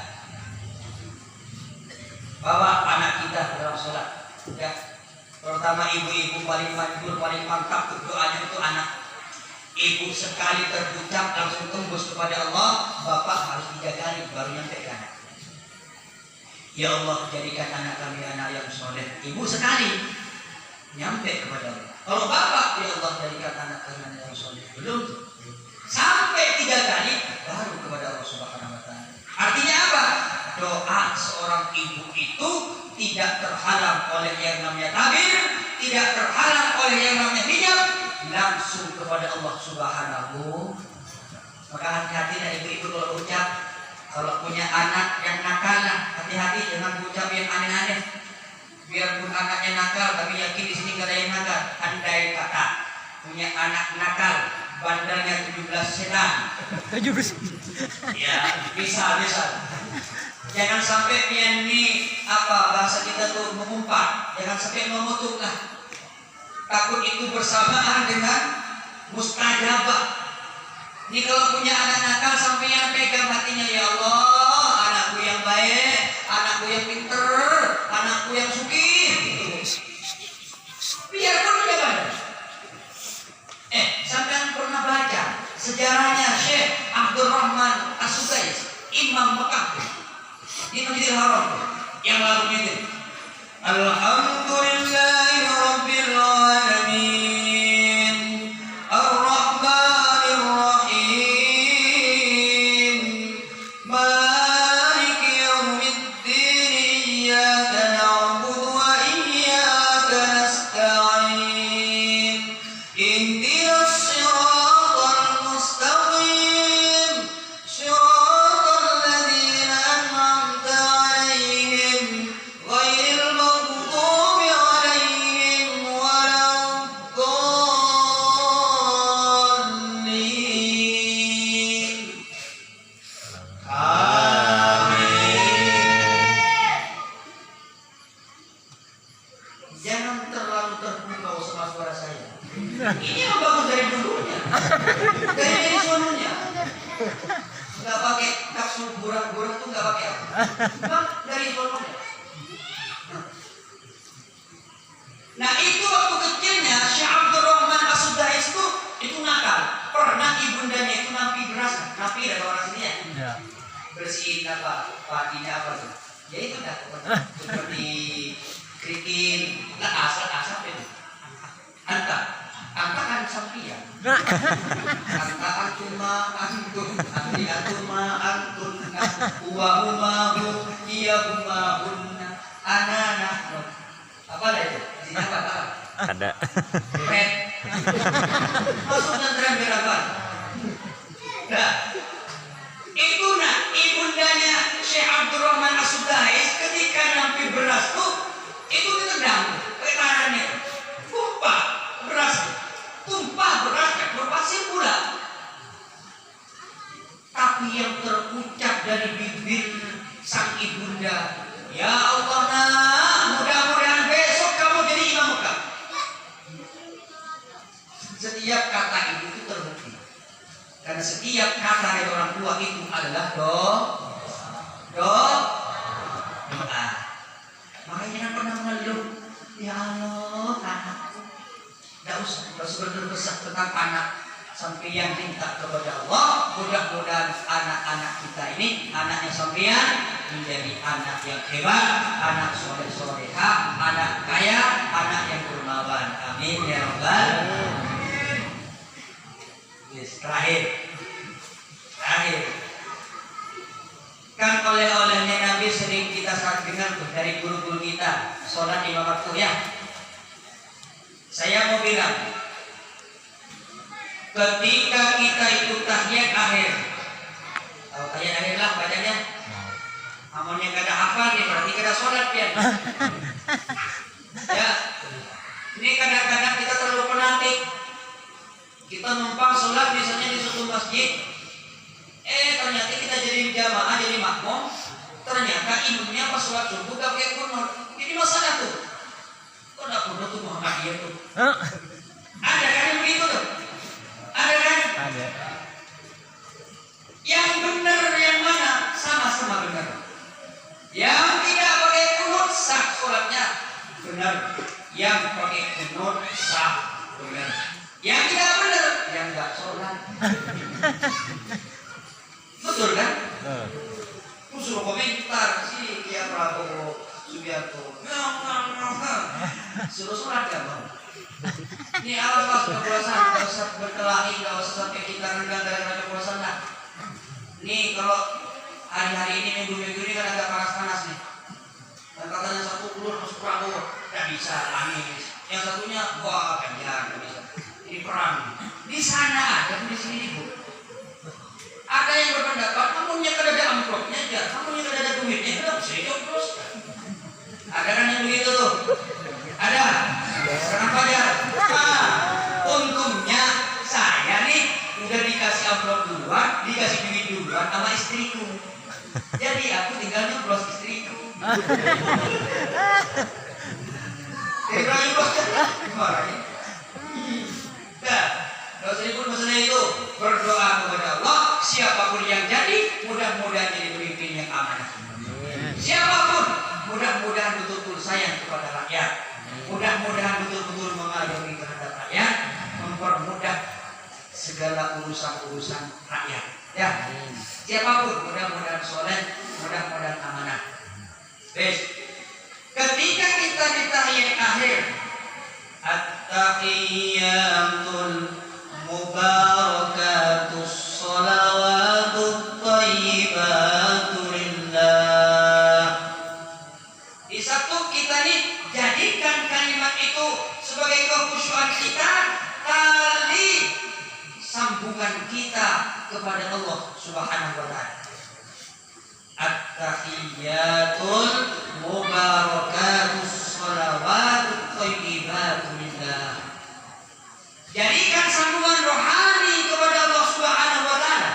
bawa anak kita dalam sholat. Ya, terutama ibu-ibu paling manjur, paling mantap doanya itu anak. Ibu sekali terucap langsung tembus kepada Allah, bapak harus dijaga baru nyampe ke anak. Ya Allah, jadikan anak kami anak yang soleh. Ibu sekali nyampe kepada Allah. Kalau bapak, ya Allah, jadikan anak kami anak yang soleh. Belum. Sampai 3 kali baru kepada Allah Subhanahu wa Ta'ala. Artinya apa? Doa seorang ibu itu tidak terhalang oleh yang namanya tabir, tidak terhalang oleh yang namanya hijab, langsung kepada Allah Subhanahu. Maka hati-hati ya ibu-ibu kalau ucap, kalau punya anak yang nakal, hati-hati jangan ucap yang aneh-aneh. Biarpun anaknya nakal, tapi yakin di sini nggak ada yang nakal. Andai kata punya anak nakal, bandelnya 17 setan. 17. Ya, bisa. Jangan sampai ini bahasa kita tuh mengumpat, jangan sampai memutuk lah. Takut itu bersamaan dengan mustajabah. Ini kalau punya anak nakal sampai yang pegang hatinya, ya Allah, anakku yang baik, anakku yang pinter, anakku yang sugih. Biarpun jangan. Sampai pernah baca sejarahnya Syekh Abdurrahman As-Sudais, Imam Mekah di Masjidil Haram yang lalu itu. Alhamdulillahi Rabbil Alamin Ar-Rahmanir Rahim Maliki Yaumiddin Iyyaka na'budu wa iyyaka nasta'in Ini yang bagus dari dulunya, dari sononya. Nggak pakai kapsul gurah-gurah tuh nggak pakai apa. Bang dari sononya. Nah itu waktu kecilnya Syekh Abdurrahman As-Sudais itu nakal. Pernah ibundanya itu napi beras, napi ada orang sini ya. Bersihin apa, padinya apa tuh? Ya itu dah seperti kerikil, asap itu. Anta kan sampian. Anta cuma antun, antun, uwa iya anak. Apa ada itu? Isinya apa? Ada. Red. Masuk pesantren Beraban. Nah, itu ibundanya Syekh Abdurrahman As-Sudais ketika nampi beras tuh itu ditendang pakai tangannya. Tumpah berasnya berpasir pula. Tapi yang terucap dari bibir sang ibunda, ya Allah nak, mudah-mudahan besok kamu jadi imam Mekah. Setiap kata itu terbukti. Karena setiap kata dari orang tua itu adalah doa. Makanya jangan pernah mengeluh, ya Allah anakku. Tidak usah berdesak tentang anak. Sampeyan minta kepada Allah, mudah-mudahan anak-anak kita ini, anaknya sampeyan menjadi anak yang hebat, anak soleh-soleha, anak kaya, anak yang dermawan. Amin ya rabbal alamin. Yes, terakhir. Kan oleh-olehnya Nabi sering kita dengar dari guru-guru kita, sholat 5 waktu ya. Saya mau bilang, ketika kita itu tahiyat akhir, kalau tahiyat akhir lah bacanya, amalnya gak ada hafal nih, berarti kita sholat ya. Ya, ini kadang-kadang kita terlalu penatik. Kita numpang sholat misalnya di suatu masjid, ternyata kita jadi jamaah, jadi makmum, ternyata imamnya pas sholat subuh gak pakai kunut. Ini masalah tuh. Kok gak kunut tuh Muhammadiyah tuh? Ada kan yang begitu tuh? Ada kan? Ada. Yang benar yang mana? Sama-sama benar. Yang tidak pakai kunut sah sholatnya benar. Yang pakai kunut sah benar. Yang tidak benar, yang nggak sholat. Betul kan? Suruh komentar sih Kiai Prabowo Subianto. Suruh sholat ya bang. Ini awas kebulasan, nggak usah berkelahi, nggak usah sampai kita renggang gara-gara kebulasan lah. Nih kalau hari-hari ini minggu-minggu ini kan agak panas-panas nih. Dan katanya satu keluar masuk Prabowo, nggak bisa Anies. Yang satunya wah Ganjar, nggak bisa. Ini perang. Di sana ada, di sini bu. Ada yang berpendapat, kamunya kada ada amplopnya aja, kamunya kada ada duitnya, kada bisa terus. Ada kan yang begitu tuh? Ada. Sekarang Fajar. Untungnya saya nih udah dikasih amplop duluan, dikasih duit duluan sama istriku. Jadi aku tinggal nyoblos istriku. Tinggal nyoblos gimana ya? Nah, gak usah ikut masalah itu. Berdoa kepada Allah, siapapun yang jadi, mudah-mudahan jadi pemimpin yang amanah. Siapapun, mudah-mudahan betul-betul sayang kepada rakyat. Mudah-mudahan betul-betul mengayomi terhadap rakyat, mempermudah segala urusan-urusan rakyat. Ya, siapapun, mudah-mudahan soleh, mudah-mudahan amanah. Ketika kita di tahiyat akhir, at-tahiyyatul mubarakatus sholawatut thayyibatu lillah. Di satu kita nih jadikan kalimat itu sebagai kekhusyuan kita, tali sambungan kita kepada Allah Subhanahu wa taala. At-tahiyyatul mubarakatus sholawatut thayyibatu lillah. Jadikan sambungan rohani kepada Allah Subhanahu wa taala.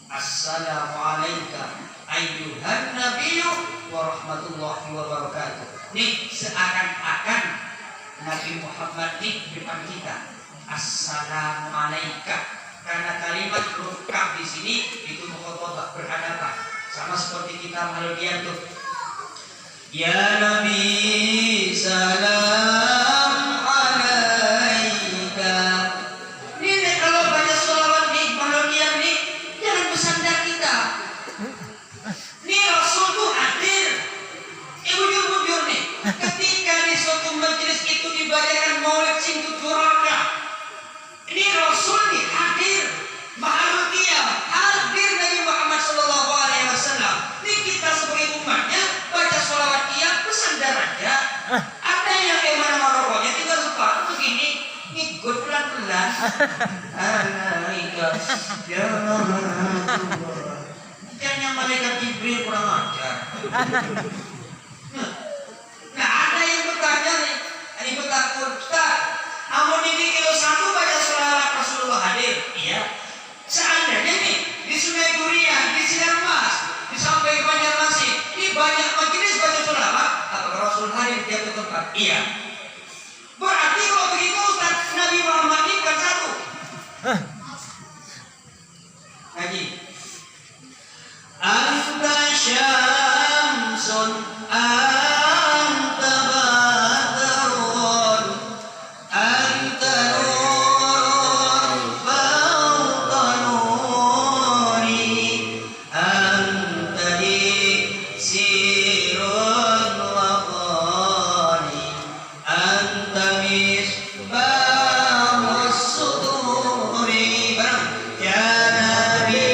Assalamualaikum ayyuhan nabiyyu wa rahmatullahi wa barakatuh. Nih seakan-akan Nabi Muhammad di depan kita. Assalamualaikum. Karena kalimat huruf kaf di sini itu mukhatabah berhadapan. Sama seperti kita melodian tuh. Ya Nabi salam alaika. Ini kalau baca sholawat nih melodian nih jangan bersandar kita. Ini Rasul tuh hadir. Bujur-bujur nih. Ketika di suatu majelis itu dibacakan maulid sing tuturaka. Ini Rasul nih hadir. Mahalul qiyam hadir Nabi Muhammad sallallahu alaihi wasallam. Ini kita sebagai umatnya baca sholawat qiyam bersandar aja. Ada yang kayak mana marokoknya tinggal separuh begini ngikut pelan-pelan. Alaika ya Rasulullah. Jangan malaikat Jibril kurang ajar. Nah ada yang bertanya nih, ini bertakut, Ustaz, amun ini kilo 1 baca sholawat Rasulullah hadir. Iya. Seandainya nih di Sungai Durian, di Sinar Mas, di sampai Banjarmasin, ini banyak majelis baca sholawat, apakah Rasul hadir di satu tempat? Iya. Berarti kalau begitu Ustaz, Nabi Muhammad ini bukan satu. Lagi. Anta syamsun anta badrun anta nurun fawqa nuri anta sirun wa qani anta misbahus suduri barang ya Nabi.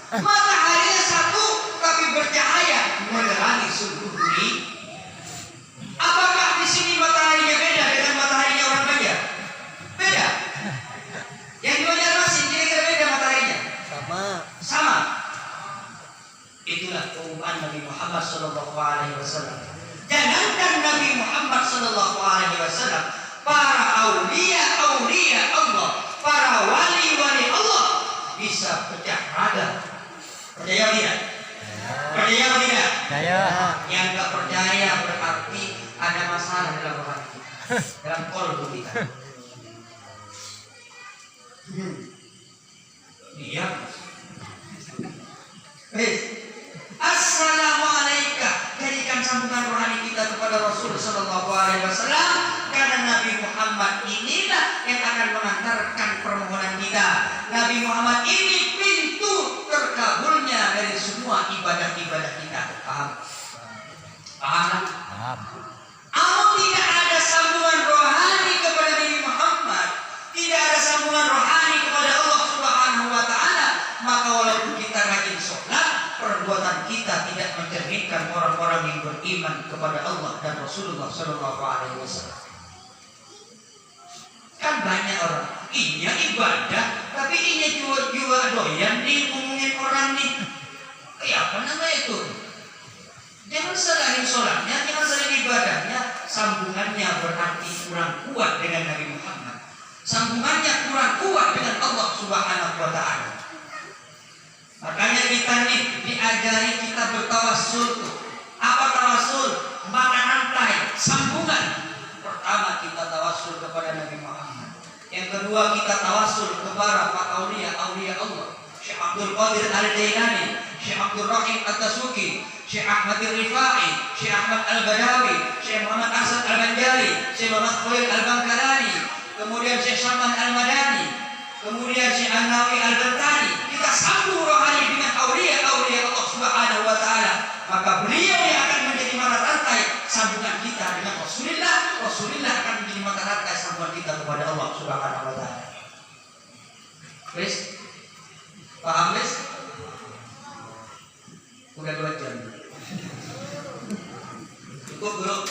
Mataharinya satu tapi bercahaya menerangi seluruh bumi. Apakah di sini mataharinya beda dengan mataharinya orang Banjar? Beda. Yang di Banjarmasin kira-kira beda mataharinya? Sama. Itulah keumuman Nabi Muhammad sallallahu alaihi wasallam. Jangankan Nabi Muhammad sallallahu alaihi wasallam, para aulia Allah, para wali-wali Allah bisa pecah raga. Percaya tidak? Percaya tidak? Percaya. Yang tak percaya berarti ada masalah dalam hati, dalam kolbu kita. Iya. Assalamualaikum. Jadikan sambungan rohani kita kepada Rasul sallallahu alaihi wasallam, karena Nabi Muhammad inilah yang akan mengantarkan permohonan kita. Nabi Muhammad ini pintu terkabulnya dari semua ibadah-ibadah kita. Paham? Paham? Paham. Kalau tidak ada sambungan rohani kepada Nabi Muhammad, tidak ada sambungan rohani kepada Allah Subhanahu wa taala, maka walaupun kita rajin sholat, perbuatan kita tidak mencerminkan orang-orang yang beriman kepada Allah dan Rasulullah sallallahu alaihi wasallam. Kan banyak orang, iya ibadah, tapi ini juga doyan nih ngomongin orang nih. Apa namanya itu? Jangan selain sholatnya, jangan selain ibadahnya, sambungannya berarti kurang kuat dengan Nabi Muhammad. Sambungannya kurang kuat dengan Allah Subhanahu wa taala. Makanya kita nih diajari kita bertawassul. Apa tawassul? Mata rantai, sambungan. Pertama kita tawassul kepada Nabi Muhammad. Yang kedua kita tawassul kepada para aulia Allah. Syekh Abdul Qadir Al-Jailani, Syekh Abdul Rahim At-Tasuki, Syekh Ahmad Al-Rifai, Syekh Ahmad Al-Badawi, Syekh Muhammad Asad Al-Banjari, Syekh Muhammad Khalil Al-Bangkalani, kemudian Syekh Salman Al-Madani, kemudian Syekh An-Nawi Al-Bantani. Kita sambung rohani dengan aulia Allah Subhanahu wa taala, maka Subhanahu wa taala. Wis? Paham wis? Udah 2 jam. Cukup belum?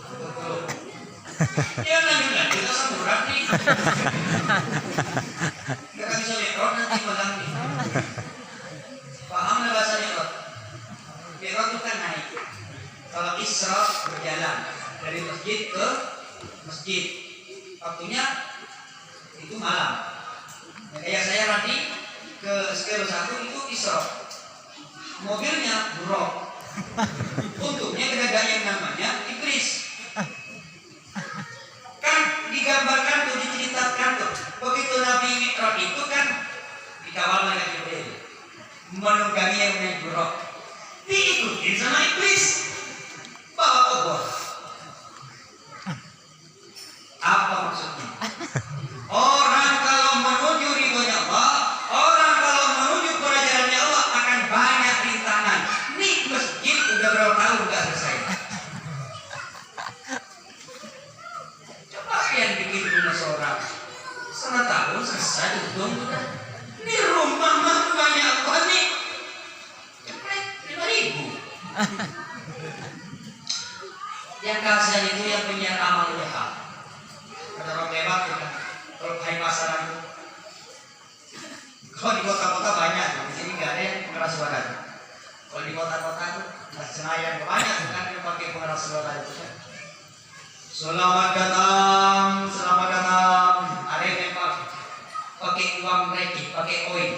Cukup belum? Ya lanjut kita samburan nih. Kita bisa mikrot nanti malam nih. Paham nggak bahasa mikrot? Mikrot itu kan naik. Kalau Isra berjalan dari masjid ke masjid, waktunya itu malam. Ya, kayak saya tadi ke Skelo 1 itu Isra, mobilnya buruk. Untungnya tidak ada yang namanya iblis. Kan digambarkan tuh, diceritakan tuh, begitu Nabi Mi'raj itu kan dikawal oleh Jibril, menunggangi yang naik buruk, diikutin sama iblis, bawa obor. Apa maksudnya? Orang kalau menuju ridhonya Allah, orang kalau menuju kerajaannya Allah akan banyak rintangan. Nih masjid udah berapa tahun nggak selesai. Coba kalian bikin rumah seorang 1 tahun selesai untung udah. Ini rumah mah banyak banget nih. Cepet 5.000. Yang kasihan itu yang punya amal jahat. Ada orang lewat ya kan. Kalau hai pasaran itu, kalau di kota-kota banyak, di sini nggak ada yang pengeras suara. Kalau di kota-kota itu, Senayan banyak kan yang pakai pengeras suara itu kan. Selamat datang, selamat datang. Ada yang nembak pakai uang receh, pakai koin.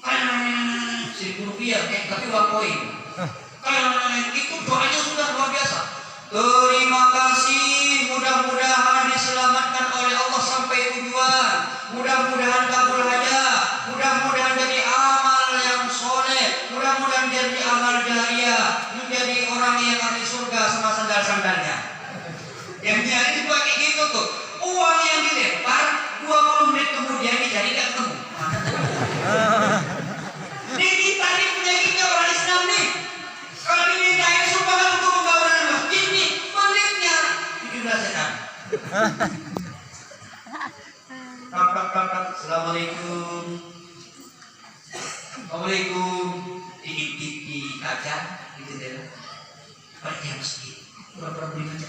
Rp1.000, tapi uang koin. Itu doanya sudah luar biasa. Terima kasih, mudah-mudahan diselamatkan oleh Allah sampai tujuan. Mudah-mudahan kabul hajat, mudah-mudahan jadi amal yang soleh, mudah-mudahan jadi amal jariah, menjadi orang yang ahli surga sama sandal-sandalnya. Yang nyari dipakai gitu tuh. Uang yang dilempar 20 menit kemudian dicari nggak ketemu. Ditarik penyakitnya orang Islam nih. Kalau dimintain sumbangan untuk pembangunan masjid nih, menitnya 17 setan. Assalamualaikum. Assalamualaikum. Di kaca di jendela. Pergi masjid. Pura-pura beli kaca.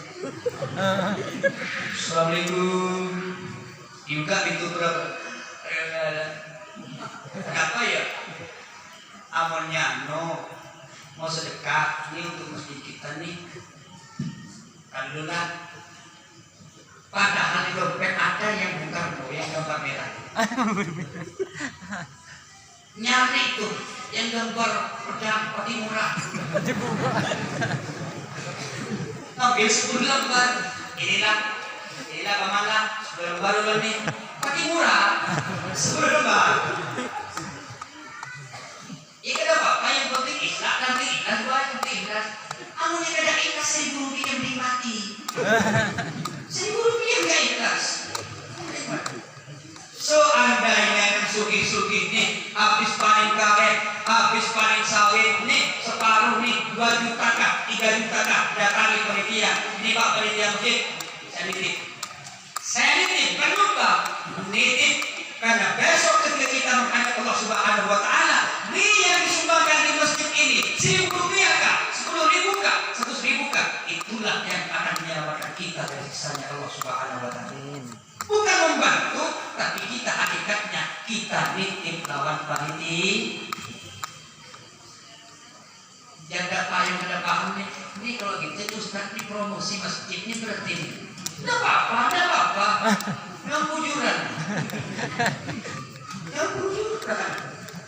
Assalamualaikum. Dibuka pintu pura-pura. Kenapa ya? Amonnya no. Mau sedekah ini untuk masjid kita nih. Alhamdulillah. Padahal di dompet ada yang bukan yang gambar merah. Nyari tuh yang gambar pedang pati murah. Ambil 10 lembar. Inilah pamala 10 lembar nih. Pati murah 10 lembar. Ya kenapa? Yang penting ikhlas, nanti ikhlas, yang penting ikhlas. Amunnya kada ikhlas Rp1.000 yang dinikmati. Rp1.000 nggak ikhlas. Seandainya yang sugih-sugih nih, habis panen karet, habis panen sawit nih, separuh nih, 2 juta kah, 3 juta kah, datangi panitia. Ini Pak panitia masjid, saya nitip, kan lupa nitip, karena besok ketika kita menghadap Allah Subhanahu wa taala, dia yang disumbangkan di masjid ini Rp1.000 kah, 10.000 kah, 100.000 kah, itulah yang akan menyelamatkan kita dari siksanya Allah Subhanahu wa taala. Bukan membantu, tapi kita hakikatnya kita nitip lawan panitia. Jaga payung ada paham nih. Ini kalau gitu itu Ustaz di promosi masjid ini berarti ini. Enggak apa-apa. Yang bujuran.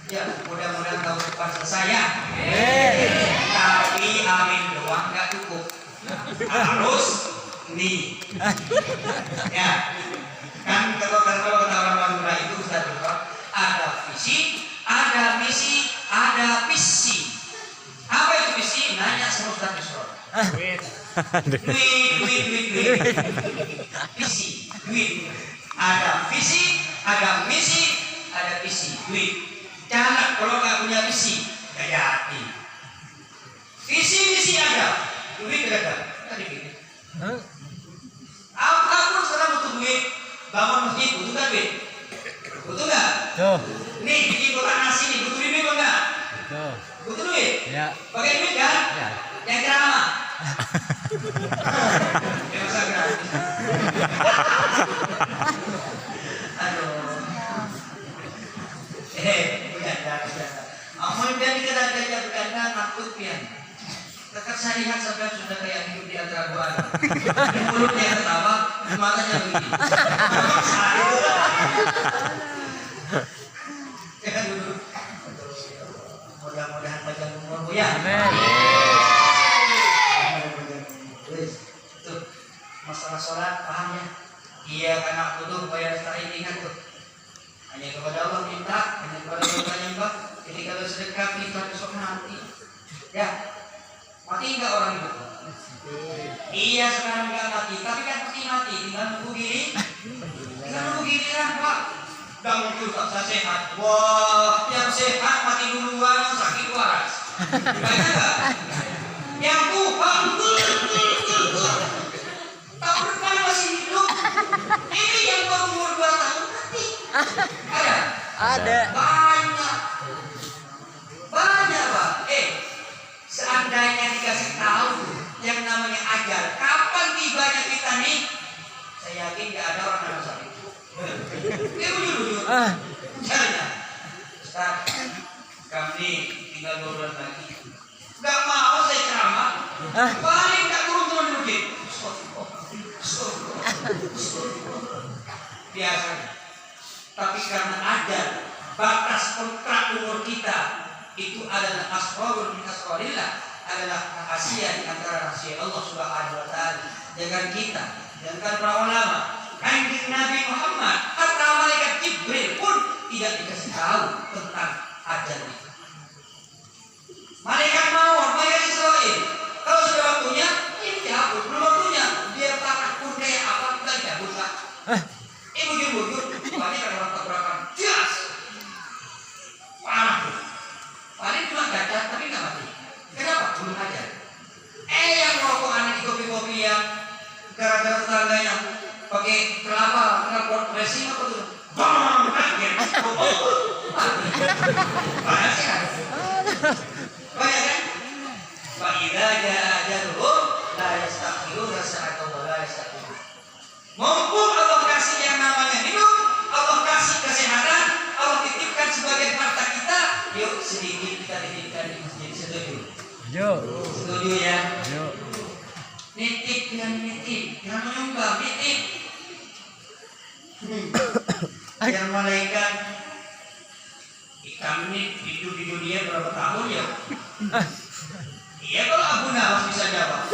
Ya, mudah-mudahan tahun depan selesai ya. Tapi amin doang nggak cukup. Harus nih. Ya. Kan kalau kata orang Madura itu Ustaz ada visi, ada misi, ada visi. Apa itu visi? Nanya sama Ustaz Yusron. Duit. Visi, duit. Ada visi, ada misi, ada visi, duit. Jangan kalau nggak punya visi, nggak jadi. Visi misi ada, duit nggak ada. Tadi gitu. Apapun sekarang butuh bangun masjid butuh kan duit? Butuh nggak? Tuh. Nih bikin kotak nasi nih butuh duit apa enggak? Tuh. Butuh duit? Ya. Pakai duit kan? Ya. Yang kira apa? Ya masa gratis. Aduh. Bukan. Amun dan kita bukan takut pian. Tetap saya lihat sampai sudah kayak hidup di antara dua anak. Di mulutnya ketawa, matanya begini. Jangan dulu. Mudah-mudahan panjang umurmu ya. Amin. Tuh, masalah sholat paham ya? Iya karena butuh bayar setelah ingat tuh. Hanya kepada Allah minta, hanya kepada Allah nyembah. Jadi kalau sedekah kita besok nanti, ya mati enggak orang itu? Iya sekarang enggak mati, tapi kan mati, tinggal nunggu giliran Pak. Enggak mungkin tak sehat. Wah, yang sehat mati duluan, yang sakit waras. Gimana enggak? Yang tua, tahun depan masih hidup. Ini yang baru umur 2 tahun mati. Ada. Banyak Pak. Seandainya dikasih tahu yang namanya ajal, kapan tibanya kita nih? Saya yakin nggak ada orang yang sakit. Ya jujur. Caranya, Ustaz, kami tinggal 2 bulan lagi. Nggak mau saya ceramah. Paling nggak turun dikit. Biasanya. Tapi karena ajal, batas kontrak umur kita itu adalah asrarul min asrarillah, adalah rahasia di antara rahasia Allah Subhanahu wa taala. Jangan kita, jangan para ulama, kanjeng Nabi Muhammad, hatta malaikat Jibril pun tidak dikasih tahu tentang ajal itu. Malaikat maut, malaikat Israil, kalau sudah waktunya, ini dihapus. Belum waktunya, biar takut pun kayak apa, kita dihapus Pak. Bujur, paling ada orang tabrakan, jelas. Parah tuh. Paling cuma gagal tapi nggak mati. Kenapa? Belum aja. Yang rokok aneh di kopi-kopi yang gara-gara tetangganya pakai kelapa, knalpot racing apa tuh? Bang, kaget. Banyak sih kan? Banyak kan? Fa idza jaa ajaluhum la yastakhiruna sa'atan wa la yastaqdimun. Mumpung Allah kasih yang namanya hidup, Allah kasih kesehatan, Allah titipkan sebagai harta kita. Yuk sedikit kita titipkan di masjid. Setuju? Setuju ya? Nitip dengan nitip, jangan menyumbang, nitip. Yang malaikat kami hidup di dunia berapa tahun ya? Iya kalau Abu Nawas bisa jawab.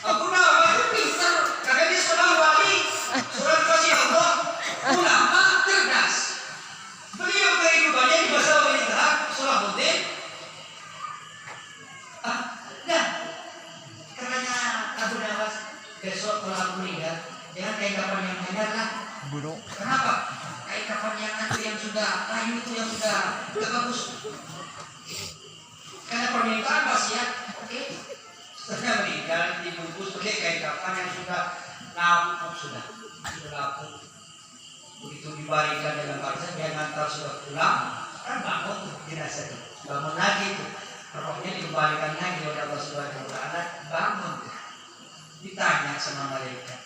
Abu Nawas itu pintar, karena dia seorang wali, seorang kasih Allah, ulama cerdas. Beliau kehidupannya di masa pemerintahan Salahuddin. Nah, katanya Abu Nawas, besok kalau aku meninggal, jangan kayak kapan yang hanyar lah. Kenapa? Kayak kapan yang sudah kayu itu yang sudah tidak bagus. Karena permintaan wasiat, oke. Setelah meninggal dibungkus pakai kain kafan yang sudah lapuk sudah lapuk. Begitu dibarikan dalam barisan dia ngantar sudah pulang, kan bangun tuh jenazah itu, bangun lagi tuh, rohnya dikembalikan lagi oleh Allah Subhanahu Wa Taala, bangun tuh. Ditanya sama malaikat,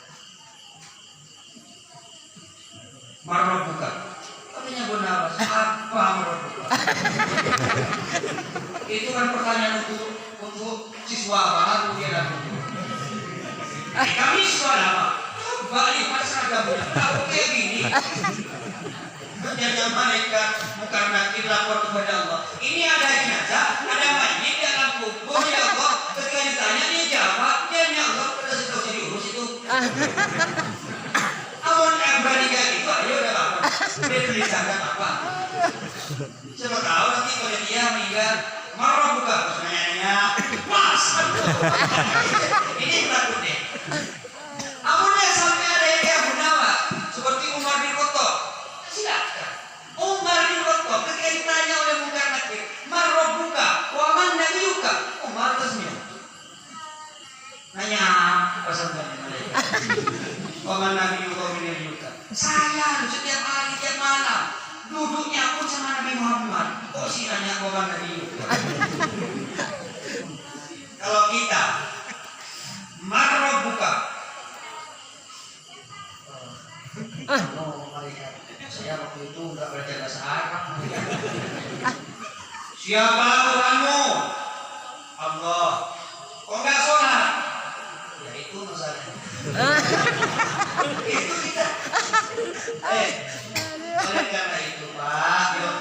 Marabbuka, katanya Bu Nawas, apa Marabbuka? Itu kan pertanyaan untuk siswa baru dia lakukan. Kami siswa lama, coba lihat seragamnya, tahu kayak gini. Menjadi malaikat bukan nakir lapor kepada Allah. Ini ada jenazah, ada mayit dalam kubur ya Allah. Ketika ditanya dia jawab, dia Allah pada situasi diurus itu. Awan berani kayak gitu, ayo udah apa? Dia tulisankan apa? Siapa tahu nanti kalau dia meninggal. Marah buka pertanyaannya, mas. Ini takut deh. Amunnya sampai ada yang kayak Abu Nawas, seperti Umar bin Khattab. Silakan. Umar bin Khattab ketika ditanya oleh Munkar Nakir, marah buka, waman nabiyuka. Umar tersenyum. Nanya pasal tanya malaikat. Waman nabiyuka min nabiyuka. takut sama Nabi Muhammad. Kok sih hanya orang Nabi? Kalau kita marah buka. Saya waktu itu nggak belajar bahasa Arab. Siapa Tuhanmu? Allah. Kok nggak sholat? Ya itu masalahnya. Itu kita. Oleh karena itu Pak, yuk.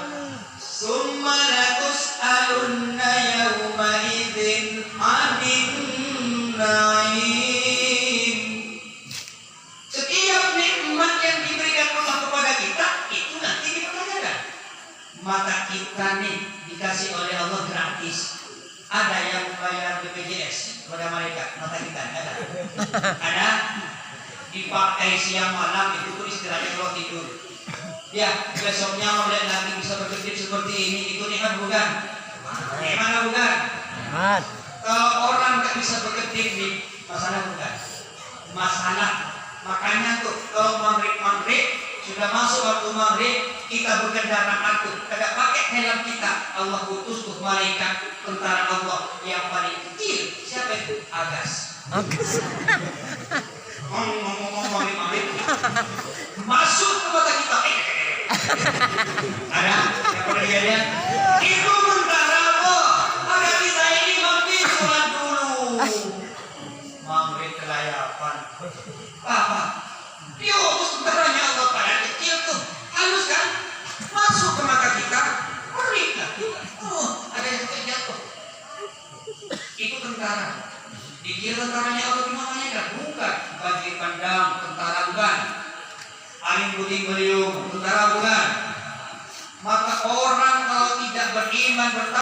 Summa latus'alunna yawma idzin 'anil na'im. Setiap nikmat yang diberikan Allah kepada kita itu nanti dipertanyakan. Mata kita nih dikasih oleh Allah gratis. Ada yang bayar BPJS kepada mereka, mata kita ada. Ada dipakai siang malam itu pun istilahnya kalau tidur. Ya, besoknya mulai lagi bisa berkedip seperti ini, itu nikmat bukan? Nikmat bukan? Kalau orang nggak bisa berkedip nih, masalah bukan? Masalah. Makanya tuh kalau maghrib sudah masuk waktu maghrib, kita berkendara takut, tidak pakai helm kita. Allah putus tuh malaikat tentara Allah yang paling kecil. Siapa itu? Agas. Ngomong maghrib. Masuk ke mata kita. Ada yang pernah lihat? Itu tentara Allah. Ada kita ini mampir sholat dulu. Maghrib kelayapan. Apa? Yo, terus tentaranya Allah pada kecil tuh. Halus kan? Masuk ke mata kita. Mereka. Oh, ada yang jatuh. Itu tentara. Dikira tentaranya Allah gimana kan? Bukan. Banjir pandang, tentara bukan. Angin puting beliung, tentara bukan. Maka orang kalau tidak beriman